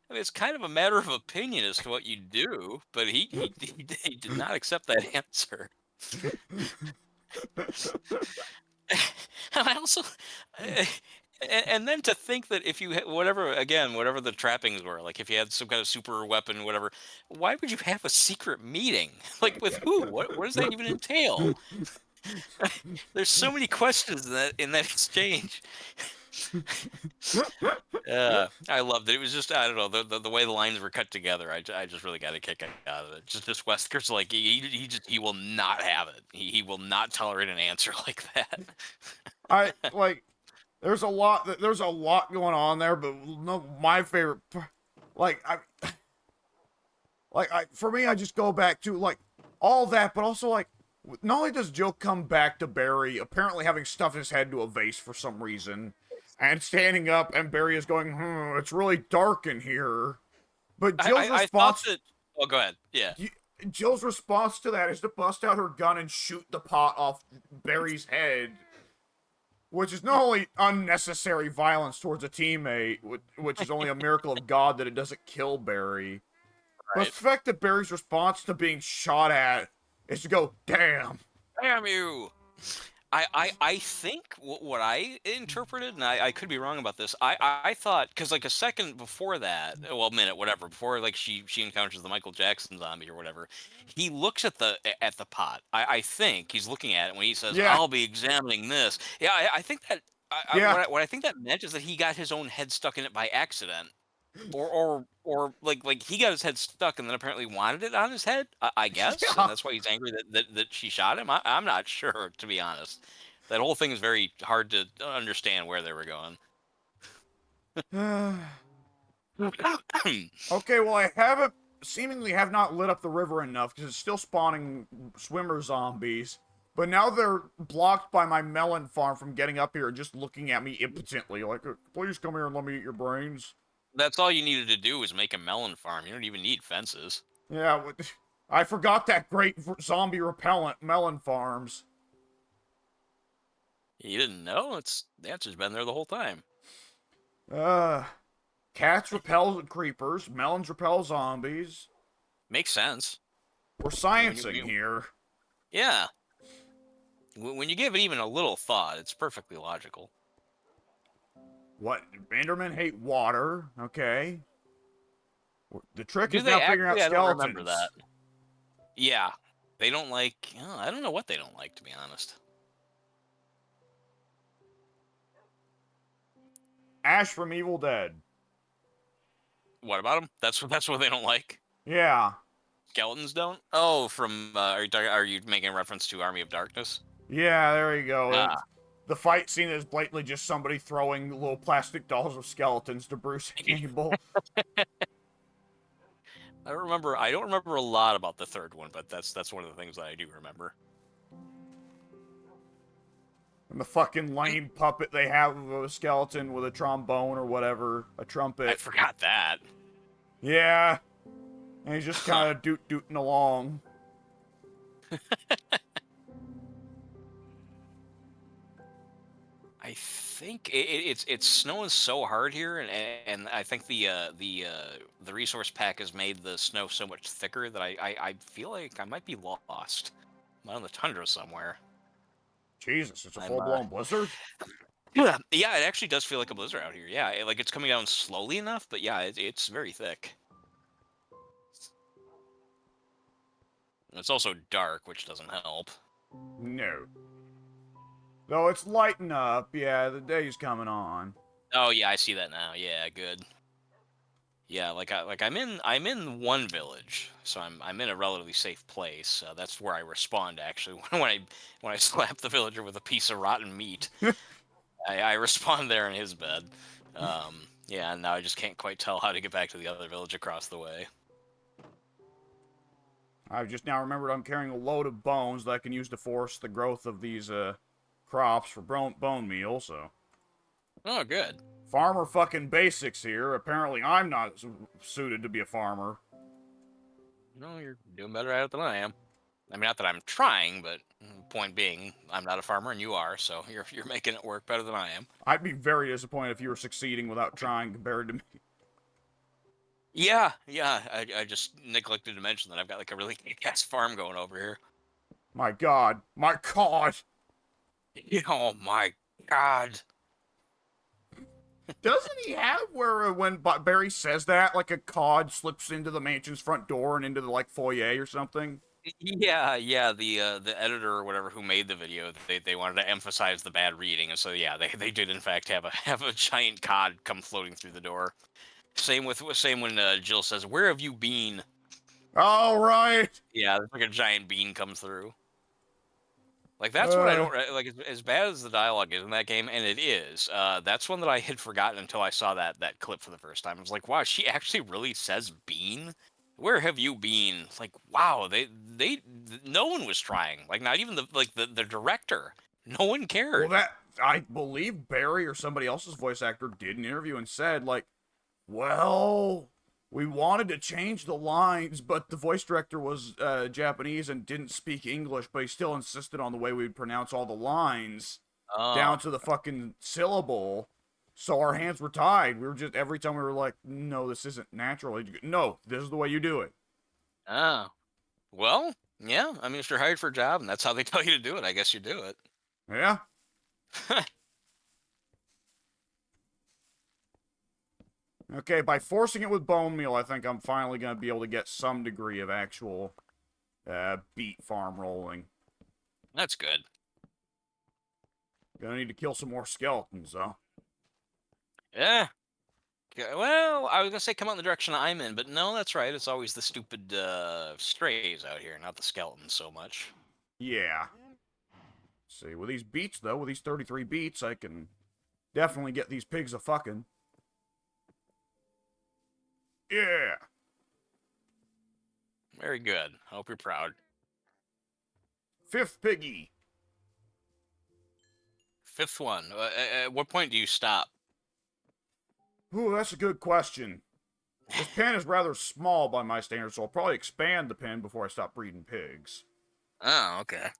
I mean, it's kind of a matter of opinion as to what you do, but he did not accept that answer. And I also, and then to think that if you whatever the trappings were, like if you had some kind of super weapon, whatever, why would you have a secret meeting? Like with who? What does that even entail? There's so many questions in that exchange. I loved it. It was just I don't know the way the lines were cut together. I just really got a kick out of it. Just Wesker's like he will not have it. He will not tolerate an answer like that. I like. There's a lot. There's a lot going on there, but no, my favorite, like for me, I just go back to like all that, but also like not only does Jill come back to Barry, apparently having stuffed his head to a vase for some reason, and standing up, and Barry is going, it's really dark in here. But Jill's I thought response, that. Oh, go ahead. Yeah. Jill's response to that is to bust out her gun and shoot the pot off Barry's head, which is not only unnecessary violence towards a teammate, which is only a miracle of God that it doesn't kill Barry, but Right. the fact that Barry's response to being shot at is to go, damn. Damn you. I think what I interpreted, and I could be wrong about this. I thought because like a second before that, well, a minute, whatever, before like she encounters the Michael Jackson zombie or whatever, he looks at the pot. I think he's looking at it when he says, Yeah, "I'll be examining this." Yeah, I think that yeah. what I think that meant is that he got his own head stuck in it by accident. Or like he got his head stuck and then apparently wanted it on his head, I guess, and Yeah. that's why he's angry that she shot him. I'm not sure, to be honest. That whole thing is very hard to understand where they were going. Okay, well, I haven't, seemingly have not lit up the river enough because it's still spawning swimmer zombies. But now they're blocked by my melon farm from getting up here and just looking at me impotently, like, please come here and let me eat your brains. That's all you needed to do was make a melon farm. You don't even need fences. Yeah, I forgot that great zombie repellent, melon farms. You didn't know? The answer's been there the whole time. Cats repel creepers, melons repel zombies. Makes sense. We're When sciencing here. Yeah. When you give it even a little thought, it's perfectly logical. What? Endermen hate water. Okay. The trick Do is they now figuring out actually? I don't skeletons. remember that. Yeah. They don't like. Oh, I don't know what they don't like, to be honest. Ash from Evil Dead. What about them? That's what they don't like. Yeah. Skeletons don't. Oh, from are you making a reference to Army of Darkness? Yeah, there you go. Ah, The fight scene is blatantly just somebody throwing little plastic dolls of skeletons to Bruce and Cable. I don't remember a lot about the third one, but that's one of the things that I do remember. And the fucking lame puppet they have of a skeleton with a trombone or whatever, a I trumpet. forgot that. Yeah, and he's just Huh. kind of dooting along. I think it's snowing so hard here, and I think the resource pack has made the snow so much thicker that I feel like I might be lost. I'm out on the tundra somewhere. Jesus, it's a I'm full-blown blizzard? yeah, yeah, it actually does feel like a blizzard out here. Yeah, like it's coming down slowly enough, but yeah, it's very thick. It's also dark, which doesn't help. No. Though it's lighting up, yeah, the day's coming on. Oh yeah, I see that now. Yeah, good. Yeah, I'm in one village, so I'm in a relatively safe place. That's where I respond actually when I slap the villager with a piece of rotten meat. I respond there in his bed. Yeah, and now I just can't quite tell how to get back to the other village across the way. I've just now remembered I'm carrying a load of bones that I can use to force the growth of these, crops for bone meal, so. Oh, good. Farmer fucking basics here. Apparently I'm not suited to be a farmer. No, you're doing better at it than I am. I mean, not that I'm trying, but point being, I'm not a farmer and you are, so you're making it work better than I am. I'd be very disappointed if you were succeeding without trying compared to me. Yeah, yeah. I just neglected to mention that I've got like a really kick-ass farm going over here. My god. My god! Oh my god. Doesn't he have where when Barry says that, like a cod slips into the mansion's front door and into the like foyer or something? Yeah, yeah. The editor or whatever who made the video, they wanted to emphasize the bad reading, and so yeah, they did in fact have a giant cod come floating through the door. Same when Jill says, "Where have you been?" All right. Yeah, there's like a giant bean comes through. Like that's what I Uh, don't like. As bad as the dialogue is in that game, and it is. That's one that I had forgotten until I saw that clip for the first time. I was like, wow, she actually really says bean. Where have you been? Like, wow, no one was trying. Like, not even the director. No one well, cared. that I believe Barry or somebody else's voice actor did an interview and said like, well, we wanted to change the lines, but the voice director was Japanese and didn't speak English, but he still insisted on the way we'd pronounce all the lines Oh, down to the fucking syllable. So our hands were tied. We were just every time we were like, "No, this isn't natural." No, this is the way you do it. oh. Well, yeah. I mean, if you're hired for a job and that's how they tell you to do it, I guess you do it. Yeah. Okay, by forcing it with bone meal, I think I'm finally gonna be able to get some degree of actual beet farm rolling. That's good. Gonna need to kill some more skeletons, though. Yeah. Yeah, well, I was gonna say come out in the direction I'm in, but no, that's right. It's always the stupid strays out here, not the skeletons so much. Yeah. Let's see, with these beets, though, with these 33 beets, I can definitely get these pigs a fucking. Yeah. Very good. Hope you're proud. Fifth piggy. Fifth one. At what point do you stop? Ooh, that's a good question. This pen is rather small by my standards, so I'll probably expand the pen before I stop breeding pigs. Oh, okay.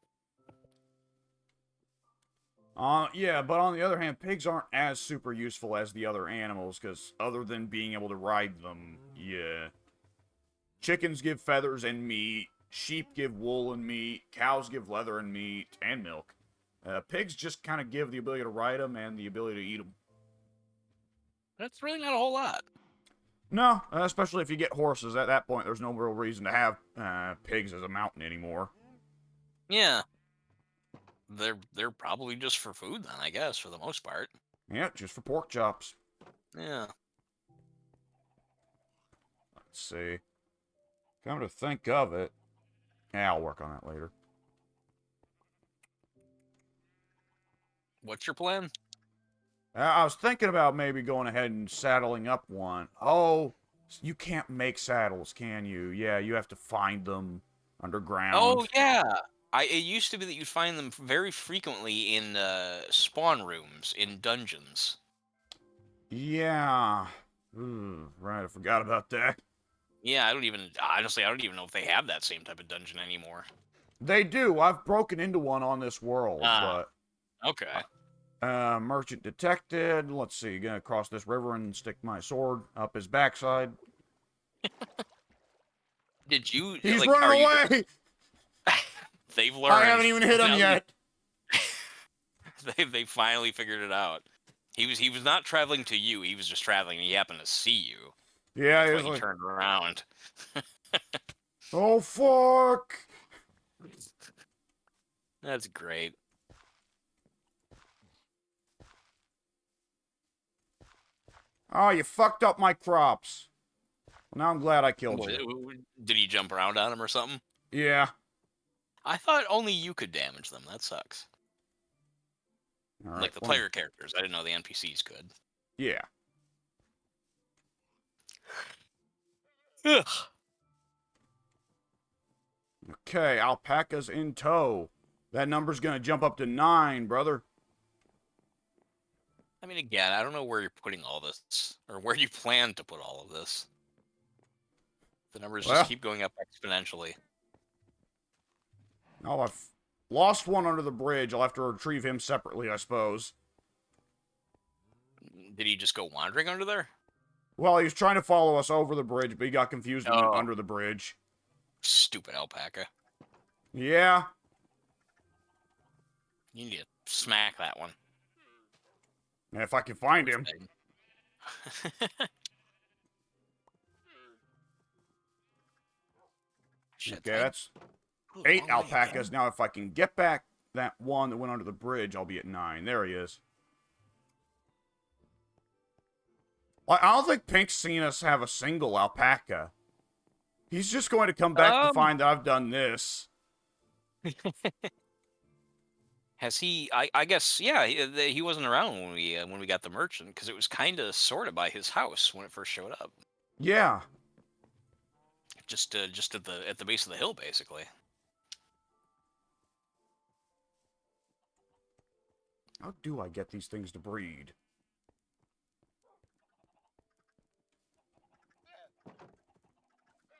Yeah, but on the other hand, pigs aren't as super useful as the other animals, because other than being able to ride them, yeah. Chickens give feathers and meat, sheep give wool and meat, cows give leather and meat, and milk. Pigs just kind of give the ability to ride them and the ability to eat them. That's really not a whole lot. No, especially if you get horses. At that point, there's no real reason to have pigs as a mountain anymore. Yeah. They're probably just for food then, I guess, for the most part. Yeah, just for pork chops. Yeah. Let's see. Come to think of it. Yeah, I'll work on that later. What's your plan? I was thinking about maybe going ahead and saddling up one. Oh, you can't make saddles, can you? Yeah, you have to find them Oh underground. yeah. It used to be that you'd find them very frequently in spawn rooms in dungeons. Yeah. Right, I forgot about that. Yeah, I don't even know if they have that same type of dungeon anymore. They do. I've broken into one on this world, Ah, but okay. merchant detected. Let's see. Gonna cross this river and stick my sword up his backside. Did you He's like? Are running you? away. They've I learned. haven't even hit him Now yet. they finally figured it out. He was not traveling to you. He was just traveling. And he happened to see you. Yeah, That's he why was he like, turned around. oh fuck. That's great. Oh, you fucked up my crops. Well, now I'm glad I killed What, you. did he jump around on him or something? Yeah. I thought only you could damage them. That sucks. All right. Like the player characters. I didn't know the NPCs could. Yeah. Ugh. Okay, alpacas in tow. That number's gonna jump up to 9, brother. I mean, again, I don't know where you're putting all this, or where you plan to put all of this. The numbers just Well, keep going up exponentially. oh, I've lost one under the bridge. I'll have to retrieve him separately, I suppose. Did he just go wandering under there? Well, he was trying to follow us over the bridge, but he got confused and went Oh, under the bridge. stupid alpaca. Yeah. You need to smack that one. If I can find him. Shit, Okay, that's Ooh, 8 long way alpacas. again. Now, if I can get back that one that went under the bridge, I'll be at 9. There he is. I don't think Pink's seen us have a single alpaca. He's just going to come back to find that I've done this. Has he? I guess yeah. He wasn't around when we got the merchant because it was kind of sort of by his house when it first showed up. Yeah. Just at the base of the hill, basically. How do I get these things to breed?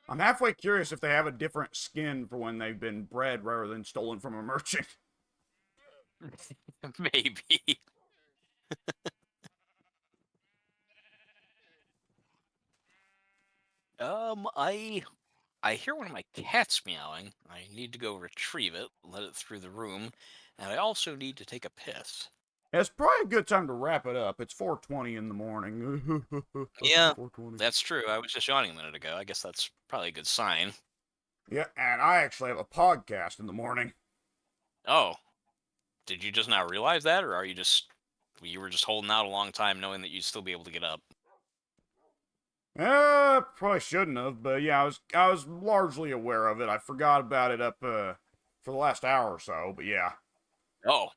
I'm halfway curious if they have a different skin for when they've been bred rather than stolen from a merchant. Maybe. I hear one of my cats meowing. I need to go retrieve it, let it through the room, and I also need to take a piss. It's probably a good time to wrap it up. It's 4:20 in the morning. Yeah, 4:20. that's true. I was just yawning a minute ago. I guess that's probably a good sign. Yeah, and I actually have a podcast in the morning. Oh, did you just now realize that, or are you were just holding out a long time, knowing that you'd still be able to get up? Probably shouldn't have, but yeah, I was largely aware of it. I forgot about it up for the last hour or so, but yeah. Oh,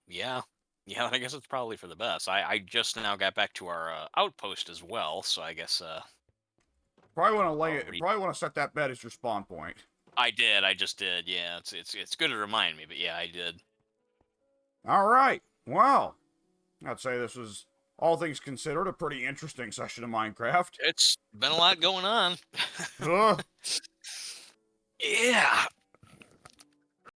yeah. Yeah, I guess it's probably for the best. I just now got back to our outpost as well, so I guess Probably want to lay I'll it. Probably want to set that bed as your spawn point. I just did. Yeah, it's good to remind me, but yeah, I did. All right. Well, I'd say this was, all things considered, a pretty interesting session of Minecraft. It's been a lot going on. Ugh. Yeah.